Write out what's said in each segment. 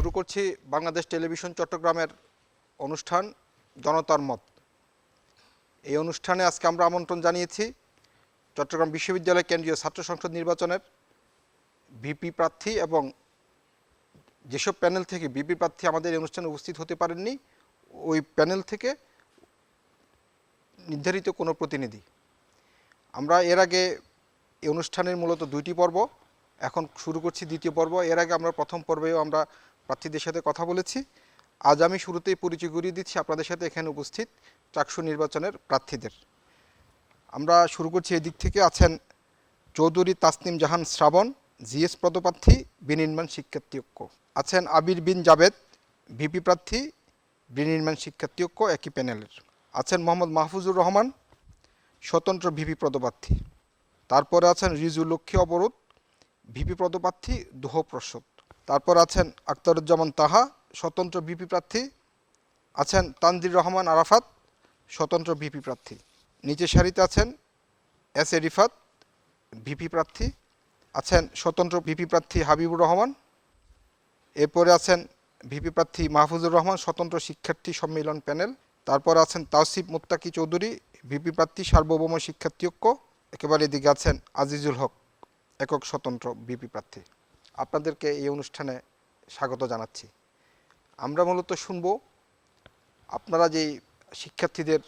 শুরু করছি বাংলাদেশ টেলিভিশন চট্টগ্রামের অনুষ্ঠান জনতার মত। এই অনুষ্ঠানে আজকে আমরা আমন্ত্রণ জানিয়েছি চট্টগ্রাম বিশ্ববিদ্যালয় কেন্দ্রীয় ছাত্র সংসদ নির্বাচনের ভিপি প্রার্থী এবং যেসব প্যানেল থেকে ভিপি প্রার্থী আমাদের এই অনুষ্ঠানে উপস্থিত হতে পারেননি ওই প্যানেল থেকে নির্ধারিত কোনো প্রতিনিধি। আমরা এর আগে এই অনুষ্ঠানের মূলত দুইটি পর্ব, এখন শুরু করছি দ্বিতীয় পর্ব। এর আগে আমরা প্রথম পর্বেও আমরা প্রার্থীদের সাথে কথা বলেছি। আজ আমি শুরুতেই পরিচয় করিয়ে দিচ্ছি আপনাদের সাথে এখানে উপস্থিত চাকসু নির্বাচনের প্রার্থীদের। আমরা শুরু করছি এদিক থেকে। আছেন চৌধুরী তাসনিম জাহান শ্রাবণ, জিএস পদপ্রার্থী, বিনির্মাণ শিক্ষার্থী ঐক্য। আছেন আবির বিন জাবেদ, ভিপি প্রার্থী, বিনির্মাণ শিক্ষার্থী ঐক্য, একই প্যানেলের। আছেন মোহাম্মদ মাহফুজুর রহমান, স্বতন্ত্র ভিপি পদপ্রার্থী। তারপরে আছেন রিজু লক্ষ্মী অবরোধ, ভিপি পদপ্রার্থী, দোহ প্রসদ। তারপর আছেন আখতারুজ্জামান তাহা, স্বতন্ত্র ভিপি প্রার্থী। আছেন তানজির রহমান আরাফাত, স্বতন্ত্র ভিপি প্রার্থী। নিচের সারিতে আছেন এস এ রিফাত, ভিপি প্রার্থী। আছেন স্বতন্ত্র ভিপি প্রার্থী হাবিবুর রহমান। এরপরে আছেন ভিপি প্রার্থী মাহফুজুর রহমান, স্বতন্ত্র শিক্ষার্থী সম্মেলন প্যানেল। তারপর আছেন তাওসিফ মুত্তাকি চৌধুরী, ভিপি প্রার্থী, সার্বভৌম শিক্ষার্থী ঐক্য। একেবারে এদিকে আছেন আজিজুল হক, একক স্বতন্ত্র ভিপি প্রার্থী। আপনাদেরকে এই অনুষ্ঠানে স্বাগত জানাচ্ছি। আমরা মূলত শুনব আপনারা যেই শিক্ষার্থীদের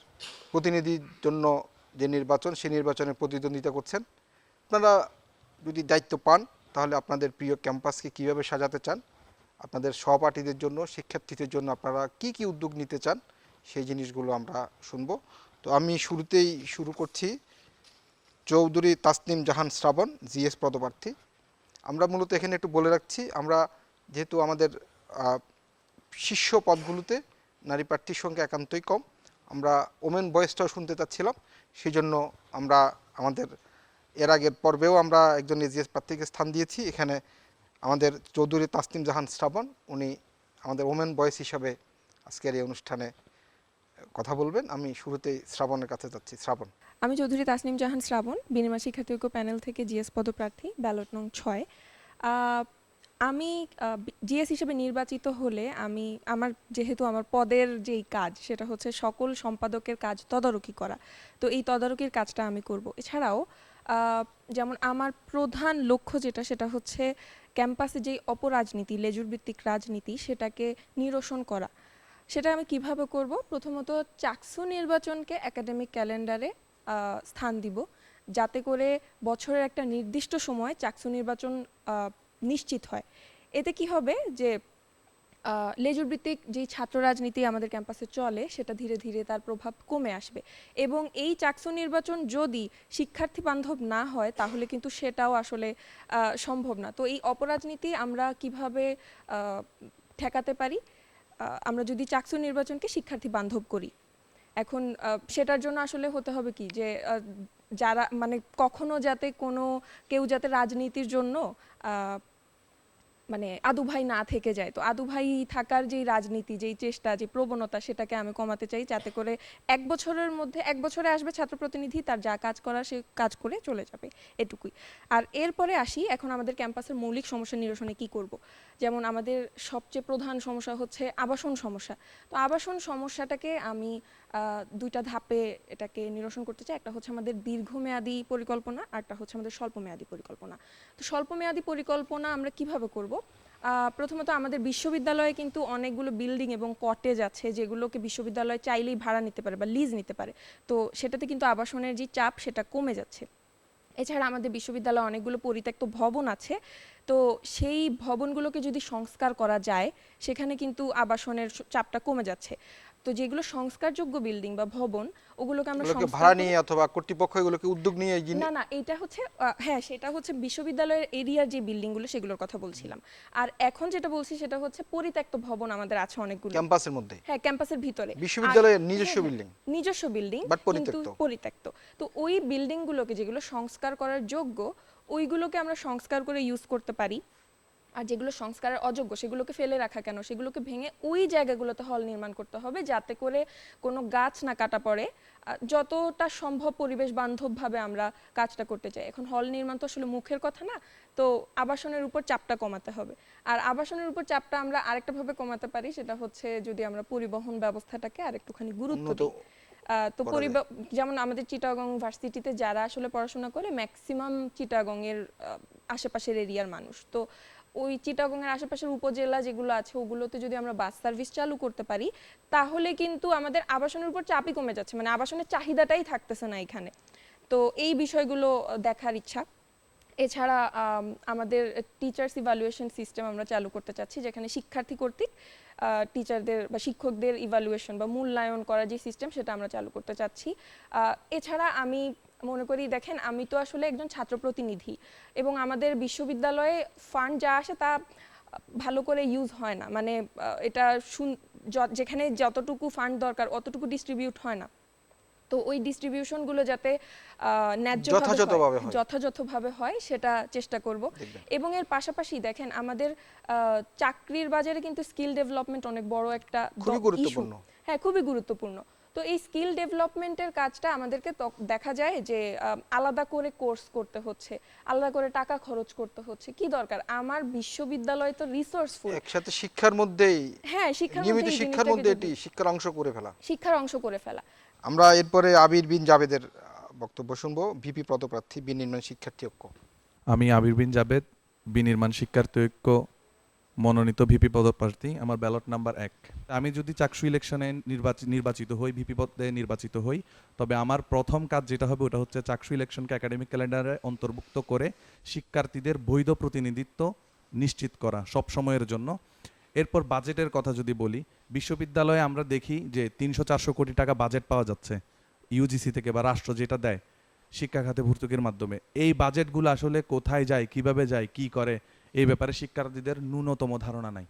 প্রতিনিধির জন্য যে নির্বাচন, সেই নির্বাচনে প্রতিদ্বন্দ্বিতা করছেন। আপনারা যদি দায়িত্ব পান তাহলে আপনাদের প্রিয় ক্যাম্পাসকে কীভাবে সাজাতে চান, আপনাদের সহপাঠীদের জন্য, শিক্ষার্থীদের জন্য আপনারা কি কি উদ্যোগ নিতে চান, সেই জিনিসগুলো আমরা শুনব। তো আমি শুরুতেই শুরু করছি চৌধুরী তাসনিম জাহান শ্রাবণ, জিএস পদপ্রার্থী। আমরা মূলত এখানে একটু বলে রাখছি, আমরা যেহেতু আমাদের শীর্ষ পদগুলোতে নারী প্রার্থীর সংখ্যা একান্তই কম, আমরা ওমেন ভয়েসটাও শুনতে চাচ্ছিলাম। সেই জন্য আমরা আমাদের এর আগের পর্বেও আমরা একজন জিএস প্রার্থীকে স্থান দিয়েছি। এখানে আমাদের চৌধুরী তাসনিম জাহান শ্রাবণ, উনি আমাদের ওমেন ভয়েস হিসাবে আজকের এই অনুষ্ঠানে কথা বলবেন। আমি শুরুতেই শ্রাবণের কাছে যাচ্ছি। শ্রাবণ। আমি চৌধুরী তাসনিম জাহান শ্রাবণ, বিনির্মাণ শিক্ষার্থী ঐক্য প্যানেল থেকে জিএস পদপ্রার্থী, ব্যালট নং 6। আমি জিএস হিসেবে নির্বাচিত হলে যেহেতু আমার পদের যেই কাজ সেটা হচ্ছে সকল সম্পাদকের কাজ তদারকি করা, তো এই তদারকির কাজটা আমি করব। এছাড়াও যেমন আমার প্রধান লক্ষ্য সেটা হচ্ছে ক্যাম্পাসে যেই অপরাজনীতি, লেজুর ভিত্তিক রাজনীতি, সেটাকে নিরসন করা। সেটা আমি কিভাবে করব? প্রথমত চাকসু নির্বাচনকে একাডেমিক ক্যালেন্ডারে স্থান দিব, যাতে করে বছরের একটা নির্দিষ্ট সময় চাকসু নির্বাচন নিশ্চিত হয়। এতে কি হবে যে লেজুর ভিত্তিক যেই ছাত্র রাজনীতি আমাদের ক্যাম্পাসে চলে সেটা ধীরে ধীরে তার প্রভাব কমে আসবে, এবং এই চাকসু নির্বাচন যদি শিক্ষার্থী বান্ধব না হয় তাহলে কিন্তু সেটাও আসলে সম্ভব না। তো এই অপরাজনীতি আমরা কিভাবে ঠেকাতে পারি? আমরা যদি চাকসু নির্বাচনকে শিক্ষার্থী বান্ধব করি। এখন সেটার জন্য আসলে হতে হবে কি যে যারা কখনো যাতে কেউ যাতে রাজনীতির জন্য আদুভাই না থেকে যায়, তো আদুভাই থাকার যেই রাজনীতি, যেই চেষ্টা, যে প্রবণতা, সেটাকে আমি কমাতে চাই, যাতে করে এক বছরে আসবে ছাত্র প্রতিনিধি, তার যা কাজ করার সে কাজ করে চলে যাবে, এটুকুই। আর এরপরে আসি এখন আমাদের ক্যাম্পাসের মৌলিক সমস্যা নিরসনে কি করব। যেমন আমাদের সবচেয়ে প্রধান সমস্যা হচ্ছে আবাসন সমস্যা। তো আবাসন সমস্যাটাকে আমি দুইটা ধাপে এটাকে নিরসন করতে চাই। একটা হচ্ছে আমাদের দীর্ঘমেয়াদী পরিকল্পনা, আর একটা হচ্ছে আমাদের স্বল্পমেয়াদী পরিকল্পনা। তো স্বল্পমেয়াদী পরিকল্পনা আমরা কিভাবে করব? প্রথমত আমাদের বিশ্ববিদ্যালয়ে কিন্তু অনেকগুলো বিল্ডিং এবং কটেজ আছে, যেগুলোকে বিশ্ববিদ্যালয় চাইলেই ভাড়া নিতে পারে বা লিজ নিতে পারে। তো সেটাতে কিন্তু আবাসনের যে চাপ সেটা কমে যাচ্ছে। এছাড়া আমাদের বিশ্ববিদ্যালয়ে অনেকগুলো পরিত্যক্ত ভবন আছে, তো সেই ভবনগুলোকে যদি সংস্কার করা যায় সেখানে কিন্তু আবাসনের চাপটা কমে যাচ্ছে। তো যেগুলো সংস্কারযোগ্য বিল্ডিং বা ভবন, ওগুলোকে আমরা ভাড়া নিয়ে অথবা কর্তৃপক্ষ এগুলোকে উদ্যোগ নিয়ে না, এটা হচ্ছে সেটা হচ্ছে বিশ্ববিদ্যালয়ের এরিয়ার যে বিল্ডিংগুলো সেগুলোর কথা বলছিলাম। আর এখন যেটা বলছি সেটা হচ্ছে পরিত্যক্ত ভবন আমাদের আছে অনেকগুলো ক্যাম্পাসের মধ্যে। হ্যাঁ, ক্যাম্পাসের ভিতরে বিশ্ববিদ্যালয়ের নিজস্ব বিল্ডিং, নিজস্ব বিল্ডিং কিন্তু পরিত্যক্ত। তো ওই বিল্ডিংগুলোকে যেগুলো সংস্কার করার যোগ্য, ওইগুলোকে আমরা সংস্কার করে ইউজ করতে পারি। আর যেগুলো সংস্কারের অযোগ্য সেগুলোকে ফেলে রাখা কেন, সেগুলোকে ভেঙে ওই জায়গাগুলোতে হল নির্মাণ করতে হবে যাতে করে কোনো গাছ না কাটা পড়ে। যতটা সম্ভব পরিবেশ বান্ধবভাবে আমরা কাজটা করতে চাই। এখন হল নির্মাণ তো আসলে মুখের কথা না, তো আবাসনের উপর চাপটা কমাতে হবে। আর আবাসনের উপর চাপটা আমরা আরেকটা ভাবে কমাতে পারি, সেটা হচ্ছে যদি আমরা পরিবহন ব্যবস্থাটাকে আরেকটুখানি গুরুত্ব উন্নত দিই। তো করা যায়। যেমন আমাদের চিটাগং ভার্সিটিতে যারা আসলে পড়াশোনা করে ম্যাক্সিমাম চিটাগং এর আশেপাশের এরিয়ার মানুষ, তো ওই চিটাগং এর আশেপাশের উপজেলা যেগুলো আছে ওগুলোতে যদি আমরা বাস সার্ভিস চালু করতে পারি তাহলে কিন্তু আমাদের আবাসনের উপর চাপই কমে যাচ্ছে, মানে আবাসনের চাহিদাটাই থাকতেছে না এখানে। তো এই বিষয়গুলো দেখার ইচ্ছা। এছাড়া আমাদের টিচার্স ইভ্যালুয়েশন সিস্টেম আমরা চালু করতে চাচ্ছি, যেখানে শিক্ষার্থী কর্তৃক টিচারদের বা শিক্ষকদের ইভ্যালুয়েশন বা মূল্যায়ন করার যে সিস্টেম সেটা আমরা চালু করতে চাচ্ছি। এছাড়া আমি মনে করি, দেখেন আমি তো আসলে একজন ছাত্র প্রতিনিধি এবং আমাদের বিশ্ববিদ্যালয়ে ফান্ড যা আসে তা ভালো করে ইউজ হয় না, মানে এটা যেখানে যতটুকু ফান্ড দরকার অতটুকু ডিস্ট্রিবিউট হয় না। তো ওই ডিস্ট্রিবিউশনগুলো যাতে যথাযথভাবে হয়। যথাযথভাবে হয় সেটা চেষ্টা করব। দেখবেন। এবং এর পাশাপাশি দেখেন আমাদের চাকরির বাজারে কিন্তু স্কিল ডেভেলপমেন্ট অনেক বড় একটা খুবই গুরুত্বপূর্ণ। হ্যাঁ, খুবই গুরুত্বপূর্ণ। তো এই স্কিল ডেভেলপমেন্টের কাজটা আমাদেরকে দেখা যায় যে আলাদা করে কোর্স করতে হচ্ছে, আলাদা করে টাকা খরচ করতে হচ্ছে। কি দরকার? আমার বিশ্ববিদ্যালয় তো রিসোর্সফুল। একসাথে শিক্ষার মধ্যেই, হ্যাঁ, শিক্ষার নিয়মিত মধ্যে এই শিক্ষার জিনিসটাকে মধ্যে যদি এটি শিক্ষার অংশ করে ফেলা। শিক্ষার অংশ করে ফেলা। আমরা এরপরে আবির বিন জাবেদের বক্তব্য শুনবো, ভিপি পদপ্রার্থী বিনির্মাণ শিক্ষার্থী ঐক্য। আমি আবির বিন জাবেদ, বিনির্মাণ শিক্ষার্থী ঐক্য মনোনীত ভিপি পদপ্রার্থী। আমার ব্যালট নাম্বার 1। আমি যদি চাকসু ইলেকশনে নির্বাচিত হই, ভিপি পদে নির্বাচিত হই, তবে আমার প্রথম কাজ যেটা হবে ওটা হচ্ছে চাকসু ইলেকশনকে একাডেমিক ক্যালেন্ডারে অন্তর্ভুক্ত করে শিক্ষার্থীদের বৈধ প্রতিনিধিত্ব নিশ্চিত করা সব সময়ের জন্য। এরপর বাজেটের কথা যদি বলি, বিশ্ববিদ্যালয়ে আমরা দেখি যে 300-400 কোটি টাকা বাজেট পাওয়া যাচ্ছে ইউজিসি থেকে বা রাষ্ট্র যেটা দেয় শিক্ষা খাতে ভর্তুকির মাধ্যমে। এই বাজেটগুলো আসলে কোথায় যায়, কিভাবে যায়, কি করে, এই ব্যাপারে শিক্ষার্থীদের ন্যূনতম ধারণা নাই।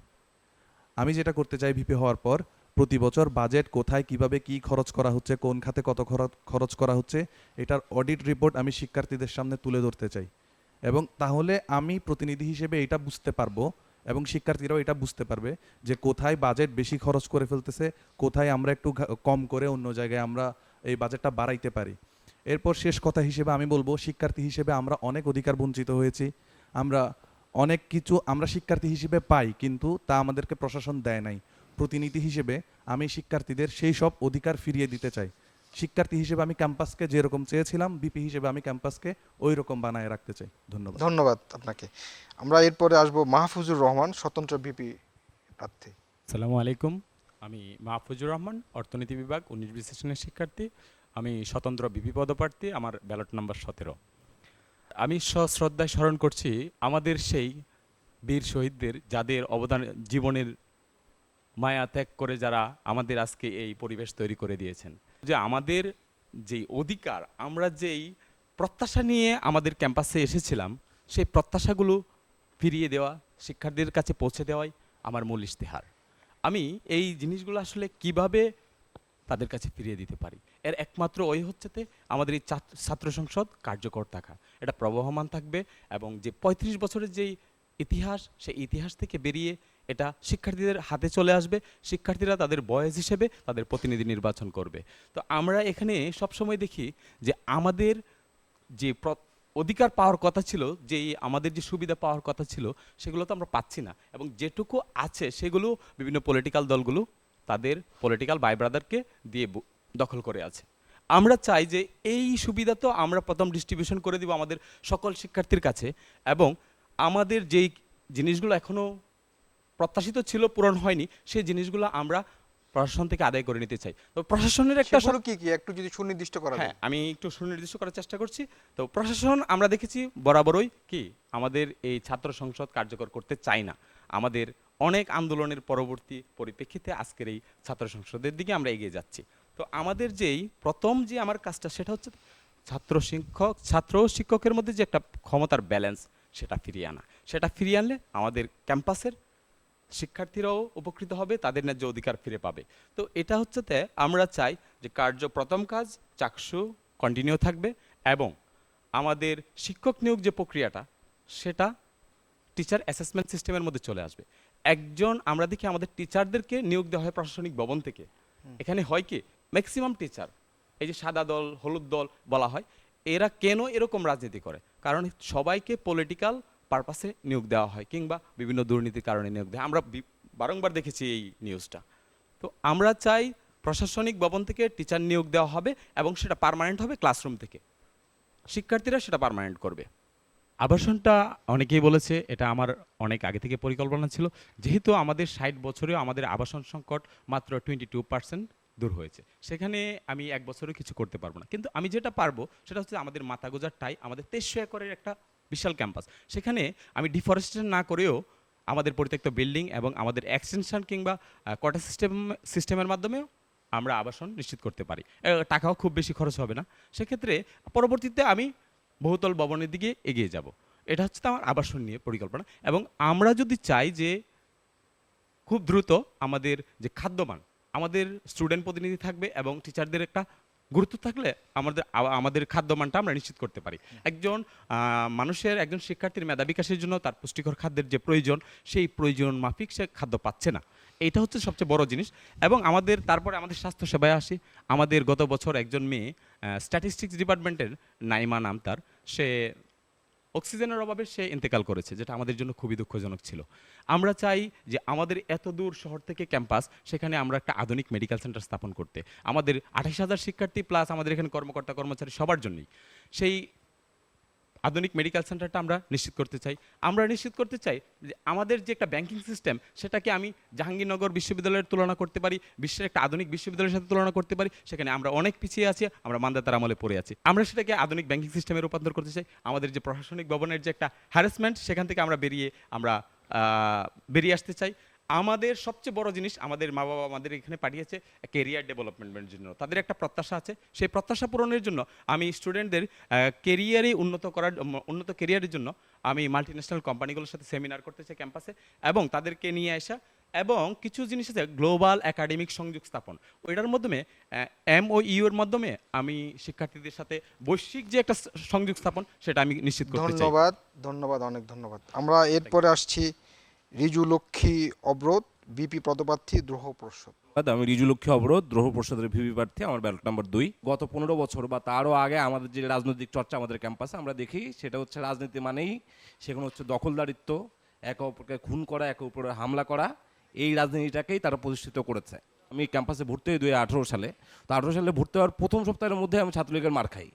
আমি যেটা করতে চাই ভিপি হওয়ার পর, প্রতি বছর বাজেট কোথায় কিভাবে কি খরচ করা হচ্ছে, কোন খাতে কত খরচ করা হচ্ছে, এটার অডিট রিপোর্ট আমি শিক্ষার্থীদের সামনে তুলে ধরতে চাই। এবং তাহলে আমি প্রতিনিধি হিসেবে এটা বুঝতে পারবো এবং শিক্ষার্থীরাও এটা বুঝতে পারবে যে কোথায় বাজেট বেশি খরচ করে ফেলতেছে, কোথায় আমরা একটু কম করে অন্য জায়গায় আমরা এই বাজেটটা বাড়াইতে পারি। এরপর শেষ কথা হিসেবে আমি বলবো, শিক্ষার্থী হিসেবে আমরা অনেক অধিকার বঞ্চিত হয়েছি। আমরা অনেক কিছু আমরা শিক্ষার্থী হিসেবে পাই, কিন্তু তা আমাদেরকে প্রশাসন দেয় নাই। প্রতিনিধি হিসেবে আমি শিক্ষার্থীদের সেই সব অধিকার ফিরিয়ে দিতে চাই। শিক্ষার্থী হিসেবে আমি ক্যাম্পাসকে যেরকম চেয়েছিলাম, বিপি হিসেবে আমি ক্যাম্পাসকে ওই রকম বানায় রাখতে চাই। ধন্যবাদ। ধন্যবাদ আপনাকে। আমরা এরপরে আসবো মাহফুজুর রহমান, স্বতন্ত্র ভিপি প্রার্থী। আসসালামু আলাইকুম। আমি মাহফুজুর রহমান, অর্থনীতি বিভাগ 19-20 সেশনের শিক্ষার্থী। আমি স্বতন্ত্র ভিপি পদপ্রার্থী। আমার ব্যালট নাম্বার 17। আমি সশ্রদ্ধায় স্মরণ করছি আমাদের সেই বীর শহীদদের, যাদের অবদান, জীবনের মায়া ত্যাগ করে যারা আমাদের আজকে এই পরিবেশ তৈরি করে দিয়েছেন। যে আমাদের যেই অধিকার, আমরা যেই প্রত্যাশা নিয়ে আমাদের ক্যাম্পাসে এসেছিলাম, সেই প্রত্যাশাগুলো ফিরিয়ে দেওয়া, শিক্ষার্থীদের কাছে পৌঁছে দেওয়াই আমার মূল ইশতেহার। আমি এই জিনিসগুলো আসলে কিভাবে তাদের কাছে ফিরিয়ে দিতে পারি, এর একমাত্র ওই হচ্ছে আমাদের এই ছাত্র সংসদ কার্যকর থাকা। এটা প্রবহমান থাকবে এবং যে 35 বছরের যেই ইতিহাস, সেই ইতিহাস থেকে বেরিয়ে এটা শিক্ষার্থীদের হাতে চলে আসবে। শিক্ষার্থীরা তাদের ভয়েস হিসেবে তাদের প্রতিনিধি নির্বাচন করবে। তো আমরা এখানে সবসময় দেখি যে আমাদের যে অধিকার পাওয়ার কথা ছিল, যেই আমাদের যে সুবিধা পাওয়ার কথা ছিল, সেগুলো তো আমরা পাচ্ছি না। এবং যেটুকু আছে সেগুলো বিভিন্ন পলিটিক্যাল দলগুলো তাদের পলিটিক্যাল ভাই ব্রাদারকে দিয়ে দখল করে আছে। আমরা চাই যে এই সুবিধা তো আমরা প্রথম ডিস্ট্রিবিউশন করে দিব আমাদের সকল শিক্ষার্থীর কাছে, এবং আমাদের যেই জিনিসগুলো এখনও প্রত্যাশিত ছিল, পূরণ হয়নি, সেই জিনিসগুলো আমরা প্রশাসন থেকে আদায় করে নিতে চাই। তো প্রশাসনের একটা সেগুলো কি কি একটু যদি সুনির্দিষ্ট করা হ্যাঁ, যায়। আমি একটু সুনির্দিষ্ট করার চেষ্টা করছি। তো প্রশাসন আমরা দেখেছি বরাবরই কি আমাদের এই ছাত্র সংসদ কার্যকর করতে চায় না। আমাদের অনেক আন্দোলনের পরবর্তী পরিপ্রেক্ষিতে আজকের এই ছাত্র সংসদের দিকে আমরা এগিয়ে যাচ্ছি। তো আমাদের যেই প্রথম যে আমার কাজটা, সেটা হচ্ছে ছাত্র ও শিক্ষকের মধ্যে যে একটা ক্ষমতার ব্যালেন্স, সেটা ফিরিয়ে আনা। সেটা ফিরিয়ে আনলে আমাদের ক্যাম্পাসের শিক্ষার্থীরাও উপকৃত হবে, তাদের ন্যায্য অধিকার ফিরে পাবে। তো এটা হচ্ছে আমরা চাই যে প্রথম কাজ চাকসু কন্টিনিউ থাকবে, এবং আমাদের শিক্ষক নিয়োগ যে প্রক্রিয়াটা, সেটা টিচার অ্যাসেসমেন্ট সিস্টেমের মধ্যে চলে আসবে। আমরা দেখি আমাদের টিচারদেরকে নিয়োগ দেওয়া হয় প্রশাসনিক ভবন থেকে। এখানে হয় কি, ম্যাক্সিমাম টিচার, এই যে সাদা দল হলুদ দল বলা হয়, এরা কেন এরকম রাজনীতি করে? কারণ সবাইকে পলিটিক্যাল পারপাসে নিয়োগ দেওয়া হয় কিংবা বিভিন্ন দুর্নীতির কারণে নিয়োগ দেয়। আমরা বারংবার দেখেছি এই নিউজটা। তো আমরা চাই প্রশাসনিক ভবন থেকে টিচার নিয়োগ দেওয়া হবে এবং সেটা পার্মানেন্ট হবে ক্লাসরুম থেকে, শিক্ষার্থীরা সেটা পার্মানেন্ট করবে। আবাসনটা অনেকেই বলেছে এটা আমার অনেক আগে থেকে পরিকল্পনা ছিল, যেহেতু আমাদের 60 বছরেও আমাদের আবাসন সংকট মাত্র 22% দূর হয়েছে, সেখানে আমি 1 বছরে কিছু করতে পারবো না। কিন্তু আমি যেটা পারবো সেটা হচ্ছে আমাদের মাথাগোজার টাই, আমাদের 2300 একরের একটা বিশাল ক্যাম্পাস, সেখানে আমি ডিফরেস্টেশন না করেও আমাদের পরিত্যক্ত বিল্ডিং এবং আমাদের এক্সটেনশন কিংবা কোটা সিস্টেমের মাধ্যমেও আমরা আবাসন নিশ্চিত করতে পারি। টাকাও খুব বেশি খরচ হবে না। সেক্ষেত্রে পরবর্তীতে আমি বহুতল ভবনের দিকে এগিয়ে যাব। এটা হচ্ছে আমার আবাসন নিয়ে পরিকল্পনা। এবং আমরা যদি চাই যে খুব দ্রুত আমাদের যে খাদ্যমান, আমাদের স্টুডেন্ট প্রতিনিধি থাকবে এবং টিচারদের একটা গুরুত্ব থাকলে আমাদের খাদ্যমানটা আমরা নিশ্চিত করতে পারি। একজন একজন শিক্ষার্থীর মেধা বিকাশের জন্য তার পুষ্টিকর খাদ্যের যে প্রয়োজন, সেই প্রয়োজন মাফিক সে খাদ্য পাচ্ছে না, এইটা হচ্ছে সবচেয়ে বড় জিনিস। এবং তারপরে আমাদের স্বাস্থ্যসেবায় আসি। আমাদের গত বছর একজন মেয়ে স্ট্যাটিস্টিক্স ডিপার্টমেন্টের, নাইমা নাম তার, সে অক্সিজেনের অভাবে সে ইন্তেকাল করেছে, যেটা আমাদের জন্য খুবই দুঃখজনক ছিল। আমরা চাই যে আমাদের এত দূর শহর থেকে ক্যাম্পাস, সেখানে আমরা একটা আধুনিক মেডিকেল সেন্টার স্থাপন করতে, আমাদের 28,000 শিক্ষার্থী প্লাস আমাদের এখানে কর্মকর্তা কর্মচারী সবার জন্যই সেই আধুনিক মেডিকেল সেন্টারটা আমরা নিশ্চিত করতে চাই। আমরা নিশ্চিত করতে চাই যে আমাদের যে একটা ব্যাংকিং সিস্টেম, সেটাকে আমি জাহাঙ্গীরনগর বিশ্ববিদ্যালয়ের তুলনা করতে পারি, বিশ্বের একটা আধুনিক বিশ্ববিদ্যালয়ের সাথে তুলনা করতে পারি। সেখানে আমরা অনেক পিছিয়ে আছি, আমরা মান্দাতার আমলে পড়ে আছি। আমরা সেটাকে আধুনিক ব্যাংকিং সিস্টেমে রূপান্তর করতে চাই। আমাদের যে প্রশাসনিক ভবনের যে একটা হ্যারাসমেন্ট, সেখান থেকে আমরা বেরিয়ে আসতে চাই। আমাদের সবচেয়ে বড় জিনিস, আমাদের মা বাবা আমাদের এখানে পাঠিয়েছে কেরিয়ার ডেভেলপমেন্টের জন্য, তাদের একটা প্রত্যাশা আছে। সেই প্রত্যাশা পূরণের জন্য আমি স্টুডেন্টদের উন্নত কেরিয়ারের জন্য আমি মাল্টিন্যাশনাল কোম্পানিগুলোর সাথে সেমিনার করতে চাই ক্যাম্পাসে, এবং তাদেরকে নিয়ে আসা, এবং কিছু জিনিস আছে গ্লোবাল একাডেমিক সংযোগ স্থাপন, ওইটার মাধ্যমে MOU এর মাধ্যমে আমি শিক্ষার্থীদের সাথে বৈশ্বিক যে একটা সংযোগ স্থাপন, সেটা আমি নিশ্চিত করতে চাই। ধন্যবাদ, অনেক ধন্যবাদ। আমরা এরপরে আসছি রিজু লক্ষ্মী অবরোধ, বিপি পদপ্রার্থী, দ্রোহ প্রসদ। আমি রিজু লক্ষ্মী অবরোধ, দ্রোহ প্রসাদের ভিপি প্রার্থী, আমার ব্যালট নাম্বার 2। গত 15 বছর বা তারও আগে আমাদের যে রাজনৈতিক চর্চা আমাদের ক্যাম্পাসে আমরা দেখি, সেটা হচ্ছে রাজনীতি মানেই সেখানে হচ্ছে দখলদারিত্ব, একে অপরকে খুন করা, একে অপরের হামলা করা, এই রাজনীতিটাকেই তারা প্রতিষ্ঠিত করেছে। আমি ক্যাম্পাসে ভর্তি হই 2018 সালে। তো 18 সালে ভর্তি হওয়ার প্রথম সপ্তাহের মধ্যে আমি ছাত্রলীগের মার খাই।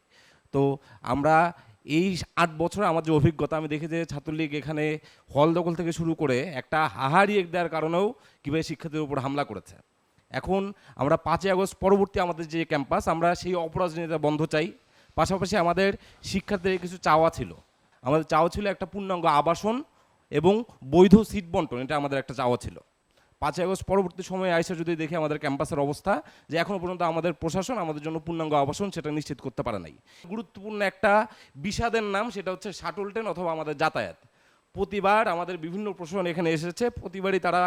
তো আমরা এই 8 বছরে আমার যে অভিজ্ঞতা, আমি দেখি যে ছাত্রলীগ এখানে হল দখল থেকে শুরু করে একটা হাহারি দেওয়ার কারণেও কীভাবে শিক্ষার্থীদের উপর হামলা করেছে। এখন আমরা 5ই আগস্ট পরবর্তী আমাদের যে ক্যাম্পাস, আমরা সেই অপরাজনীতিটা বন্ধ চাই। পাশাপাশি আমাদের শিক্ষার্থীদের কিছু চাওয়া ছিল। আমাদের চাওয়া ছিল একটা পূর্ণাঙ্গ আবাসন এবং বৈধ সিট বন্টন, এটা আমাদের একটা চাওয়া ছিল। 5ই আগস্ট পরবর্তী সময়ে আইসা যদি দেখি আমাদের ক্যাম্পাসের অবস্থা, যে এখনও পর্যন্ত আমাদের প্রশাসন আমাদের জন্য পূর্ণাঙ্গ আবাসন সেটা নিশ্চিত করতে পারে নাই। গুরুত্বপূর্ণ একটা বিষাদের নাম, সেটা হচ্ছে শাটল ট্রেন অথবা আমাদের যাতায়াত। প্রতিবার আমাদের বিভিন্ন প্রশাসন এখানে এসেছে, প্রতিবারই তারা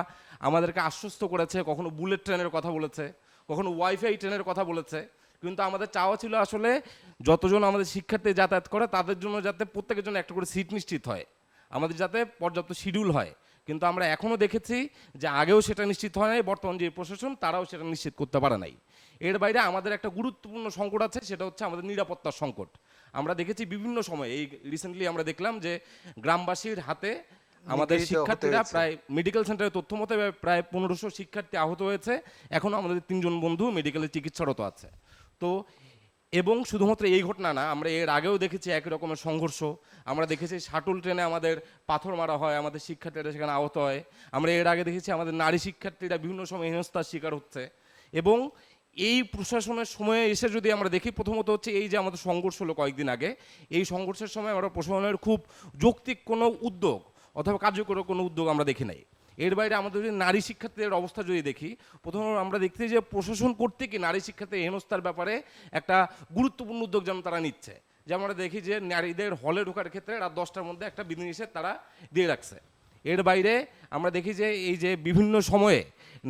আমাদেরকে আশ্বস্ত করেছে, কখনো বুলেট ট্রেনের কথা বলেছে, কখনো ওয়াইফাই ট্রেনের কথা বলেছে। কিন্তু আমাদের চাওয়া ছিল আসলে যতজন আমাদের শিক্ষার্থী যাতায়াত করে তাদের জন্য যাতে প্রত্যেকের জন্য একটা করে সিট নিশ্চিত হয়, আমাদের যাতে পর্যাপ্ত শিডিউল হয়। কিন্তু আমরা এখনও দেখেছি যে আগেও সেটা নিশ্চিত হয় নাই, বর্তমান যে প্রশাসন তারাও সেটা নিশ্চিত করতে পারে নাই। এর বাইরে আমাদের একটা গুরুত্বপূর্ণ সংকট আছে, সেটা হচ্ছে আমাদের নিরাপত্তার সংকট। আমরা দেখেছি বিভিন্ন সময়, এই রিসেন্টলি আমরা দেখলাম যে গ্রামবাসীর হাতে আমাদের শিক্ষার্থীরা প্রায় মেডিকেল সেন্টারে তথ্য মতে প্রায় 1500 শিক্ষার্থী আহত হয়েছে। এখনও আমাদের 3 জন বন্ধু মেডিকেলে চিকিৎসারত আছে। তো এবং শুধুমাত্র এই ঘটনা না, আমরা এর আগেও দেখেছি একই রকমের সংঘর্ষ। আমরা দেখেছি শাটল ট্রেনে আমাদের পাথর মারা হয়, আমাদের শিক্ষার্থীরা সেখানে আহত হয়। আমরা এর আগে দেখেছি আমাদের নারী শিক্ষার্থীরা বিভিন্ন সময় হেনস্থার শিকার হচ্ছে। এবং এই প্রশাসনের সময়ে এসে যদি আমরা দেখি, প্রথমত হচ্ছে এই যে আমাদের সংঘর্ষ হলো কয়েকদিন আগে, এই সংঘর্ষের সময় আমরা প্রশাসনের খুব যৌক্তিক কোনো উদ্যোগ অথবা কার্যকর কোনো উদ্যোগ আমরা দেখি নাই। এর বাইরে আমাদের যদি নারী শিক্ষার্থীদের অবস্থা যদি দেখি, প্রথমে আমরা দেখতে যে প্রশাসন কর্তৃক নারী শিক্ষার্থী হেনস্থার ব্যাপারে একটা গুরুত্বপূর্ণ উদ্যোগ যেন তারা নিচ্ছে। যেমন আমরা দেখি যে নারীদের হলে ঢোকার ক্ষেত্রে রাত 10টার মধ্যে একটা বিধিনিষেধ তারা দিয়ে রাখছে। এর বাইরে আমরা দেখি যে এই যে বিভিন্ন সময়ে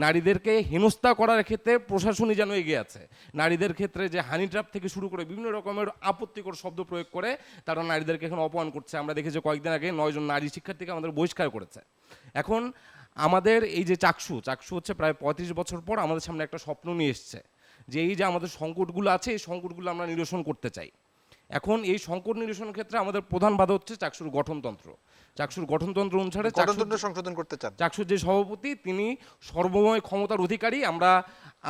নারীদেরকে হেনস্থা করার ক্ষেত্রে প্রশাসনই যেন এগিয়ে আছে। নারীদের ক্ষেত্রে যে হানি ট্র্যাপ থেকে শুরু করে বিভিন্ন রকমের আপত্তিকর শব্দ প্রয়োগ করে তারা নারীদেরকে এখন অপমান করছে। আমরা দেখি যে কয়েকদিন আগে 9 জন নারী শিক্ষার্থীকে আমাদের বহিষ্কার করেছে। এখন আমাদের এই যে চাকসু হচ্ছে প্রায় 35 বছর পর আমাদের সামনে একটা স্বপ্ন নিয়ে এসছে যে এই যে আমাদের সংকটগুলো আছে এই সংকটগুলো আমরা নিরসন করতে চাই। এখন এই সংকট নিরসনের ক্ষেত্রে আমাদের প্রধান বাধা হচ্ছে চাকসুর গঠনতন্ত্র। চাকসুর গঠনতন্ত্র অনুসারে গণতন্ত্র সংশোধন করতে চান। চাকসুর যে সভাপতি তিনি সর্বময় ক্ষমতার অধিকারী। আমরা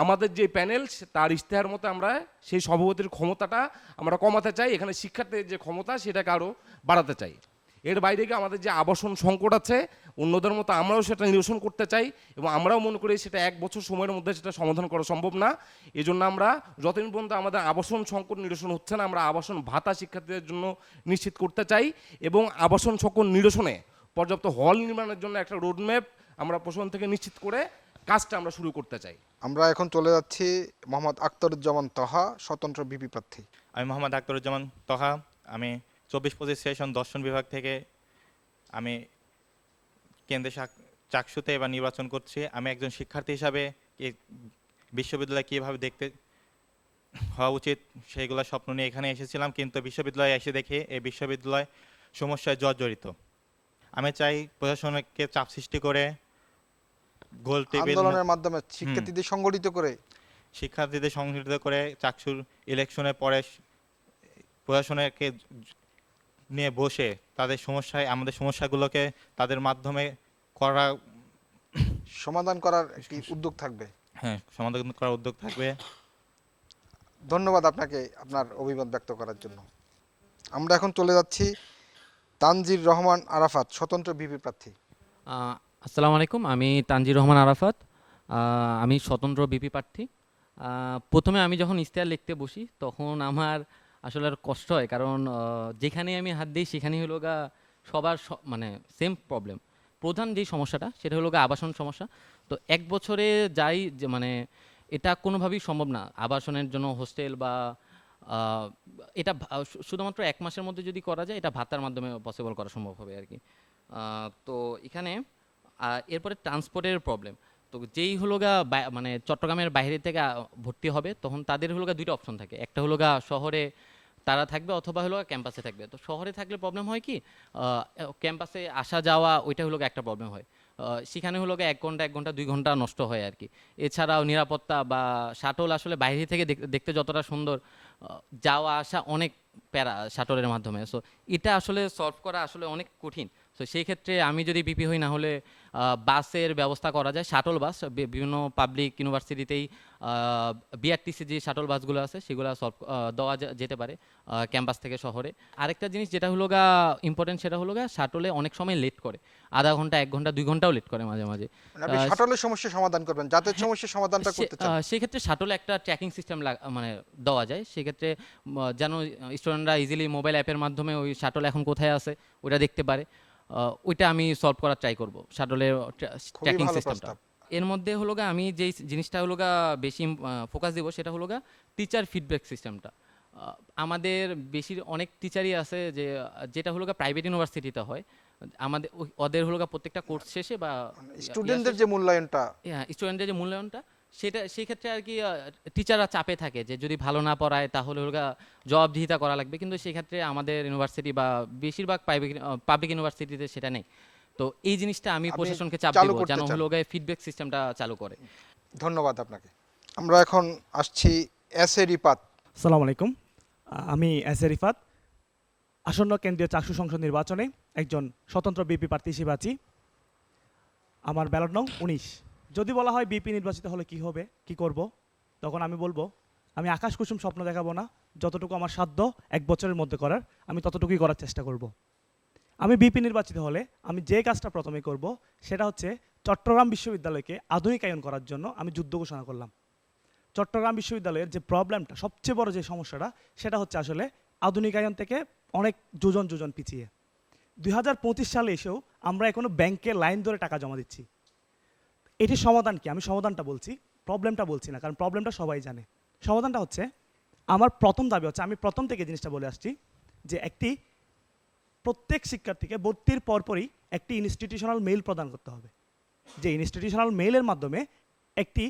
আমাদের যে প্যানেল তার ইশতেহার মতো আমরা সেই সভাপতির ক্ষমতাটা আমরা কমাতে চাই, এখানে শিক্ষার্থীদের যে ক্ষমতা সেটাকে আরও বাড়াতে চাই। এর বাইরে গিয়ে আমাদের যে আবাসন সংকট আছে অন্যদের মতো আমরাও সেটা নিরসন করতে চাই এবং আমরাও মনে করি সেটা 1 বছর সময়ের মধ্যে সেটা সমাধান করা সম্ভব না। এই জন্য আমরা যতদিন পর্যন্ত আমাদের আবাসন সংকট নিরসন হচ্ছে না আমরা আবাসন ভাতা শিক্ষার্থীদের জন্য নিশ্চিত করতে চাই এবং আবাসন সংকট নিরসনে পর্যাপ্ত হল নির্মাণের জন্য একটা রোডম্যাপ আমরা প্রশাসন থেকে নিশ্চিত করে কাজটা আমরা শুরু করতে চাই। আমরা এখন চলে যাচ্ছি মোহাম্মদ আখতারুজ্জামান তহা, স্বতন্ত্র বিপি প্রার্থী। আমি মোহাম্মদ আখতারুজ্জামান তহা। আমি 24-25 সেশন দর্শন বিভাগ থেকে আমি কেন্দ্রে চাকসুতে এবার নির্বাচন করছি। আমি একজন শিক্ষার্থী হিসাবে এই বিশ্ববিদ্যালয় কীভাবে দেখতে হওয়া উচিত সেইগুলো স্বপ্ন নিয়ে এখানে এসেছিলাম, কিন্তু বিশ্ববিদ্যালয়ে এসে দেখি এই বিশ্ববিদ্যালয় সমস্যায় জর্জরিত। আমি চাই প্রশাসনকে চাপ সৃষ্টি করে গোল টেবিল আন্দোলনের মাধ্যমে শিক্ষার্থীদের সংগঠিত করে শিক্ষার্থীদের সংগঠিত করে চাকসুর ইলেকশনের পরে প্রশাসনকে নিয়ে বসে তাদের সমস্যায় আমাদের সমস্যাগুলোকে তাদের মাধ্যমে করা সমাধান করার একটি উদ্যোগ থাকবে। হ্যাঁ, সমাধান করার উদ্যোগ থাকবে। ধন্যবাদ আপনাকে আপনার অভিমত ব্যক্ত করার জন্য। আমরা এখন চলে যাচ্ছি তানজির রহমান আরাফাত, স্বতন্ত্র বিপি প্রার্থী। আসসালামু আলাইকুম, আমি তানজির রহমান আরাফাত। আমি স্বতন্ত্র বিপি প্রার্থী। প্রথমে আমি যখন ইশতেহার লিখতে বসি তখন আমার আসলে আর কষ্ট হয়, কারণ যেখানে আমি হাত দিই সেখানেই হলো গা সবার মানে সেম প্রবলেম। প্রধান যেই সমস্যাটা সেটা হলো গা আবাসন সমস্যা। তো 1 বছরে যাই যে মানে এটা কোনোভাবেই সম্ভব না আবাসনের জন্য হোস্টেল বা এটা শুধুমাত্র 1 মাসের মধ্যে যদি করা যায় এটা ভাতার মাধ্যমে পসিবল করা সম্ভব হবে আর কি। তো এখানে এরপরে ট্রান্সপোর্টের প্রবলেম। তো যেই হলো গা মানে চট্টগ্রামের বাইরে থেকে ভর্তি হবে তখন তাদের হলো গা 2টা অপশন থাকে, একটা হলো গা শহরে তারা থাকবে অথবা হলো ক্যাম্পাসে থাকবে। তো শহরে থাকলে প্রবলেম হয় কি ক্যাম্পাসে আসা যাওয়া ওইটা হলো একটা প্রবলেম হয়। সেখানে হলো 1 ঘন্টা 1 ঘন্টা 2 ঘন্টা নষ্ট হয় আর কি। এছাড়াও নিরাপত্তা বা শাটল আসলে বাইরে থেকে দেখতে যতটা সুন্দর, যাওয়া আসা অনেক প্যারা শাটলের মাধ্যমে। সো এটা আসলে সলভ করা আসলে অনেক কঠিন। সো সেই ক্ষেত্রে আমি যদি বিপি হই না হলে বাসের ব্যবস্থা করা যায়, শাটল বাস বিভিন্ন পাবলিক ইউনিভার্সিটিতেই বিআরটিসি যে শাটল বাসগুলো আছে সেগুলো দেওয়া যেতে পারে ক্যাম্পাস থেকে শহরে। আরেকটা জিনিস যেটা হলো গা ইম্পর্টেন্ট সেটা হলো গা শাটলে অনেক সময় লেট করে, আধা ঘন্টা 1 ঘন্টা 2 ঘন্টাও লেট করে মাঝে মাঝে। আপনি শাটলের সমস্যা সমাধান করবেন, যাতায়াত সমস্যার সমাধানটা করতে চান। সেক্ষেত্রে শাটলে একটা ট্র্যাকিং সিস্টেম মানে দেওয়া যায়, সেক্ষেত্রে যেন স্টুডেন্টরা ইজিলি মোবাইল অ্যাপের মাধ্যমে ওই শাটল এখন কোথায় আছে ওটা দেখতে পারে। ওইটা আমি সলভ করার ট্রাই করব শাটলের ট্র্যাকিং সিস্টেমটা। এর মধ্যে হলো গা আমি যেই জিনিসটা হলো গা বেশি ফোকাস দেবো সেটা হলো গা টিচার ফিডব্যাক সিস্টেমটা। আমাদের অনেক টিচারই আছে যেটা হলো গা প্রাইভেট ইউনিভার্সিটিতে হয়, আমাদের ওদের হলো গা প্রত্যেকটা কোর্স শেষে বা স্টুডেন্টদের যে মূল্যায়নটা, স্টুডেন্টদের যে মূল্যায়নটা সেটা সেই ক্ষেত্রে আর কি টিচাররা চাপে থাকে যে যদি ভালো না পড়ায় তাহলে হলো গা জবাবদিহিতা করা লাগবে, কিন্তু সেই ক্ষেত্রে আমাদের ইউনিভার্সিটি বা বেশিরভাগ পাবলিক ইউনিভার্সিটিতে সেটা নেই। তো এই জিনিসটা আমি প্রশাসনকে চাপ দেব যেন হলো গা ফিডব্যাক সিস্টেমটা চালু করে। ধন্যবাদ আপনাকে। আমরা এখন আসছি এস এ রিপাত। আসসালামু আলাইকুম, আমি এস এ রিফাত। আসন্ন কেন্দ্রীয় চাকসু সংসদ নির্বাচনে একজন স্বতন্ত্র বিপি প্রার্থী হিসেবে আছি। আমার ব্যালট নং 19। যদি বলা হয় বিপি নির্বাচিত হলে কি হবে, কি করব, তখন আমি বলবো আমি আকাশ কুসুম স্বপ্ন দেখাবো না, যতটুকু আমার সাধ্য 1 বছরের মধ্যে করার আমি ততটুকুই করার চেষ্টা করব। আমি বিপি নির্বাচিত হলে আমি যে কাজটা প্রথমে করব সেটা হচ্ছে চট্টগ্রাম বিশ্ববিদ্যালয়কে আধুনিকায়ন করার জন্য আমি যুদ্ধ ঘোষণা করলাম। চট্টগ্রাম বিশ্ববিদ্যালয়ের যে প্রবলেমটা, সবচেয়ে বড় যে সমস্যাটা, সেটা হচ্ছে আসলে আধুনিকায়ন থেকে অনেক যোজন পিছিয়ে। 2025 সালে এসেও আমরা এখনো ব্যাংকে লাইন ধরে টাকা জমা দিচ্ছি। এটির সমাধান কি? আমি সমাধানটা বলছি, প্রবলেমটা বলছি না, কারণ প্রবলেমটা সবাই জানে। সমাধানটা হচ্ছে, আমার প্রথম দাবি হচ্ছে, আমি প্রথম থেকে জিনিসটা বলে আসছি, যে একটি প্রত্যেক শিক্ষার্থীকে ভর্তির পরপরই একটি ইনস্টিটিউশনাল মেইল প্রদান করতে হবে। যে ইনস্টিটিউশনাল মেইলের মাধ্যমে একটি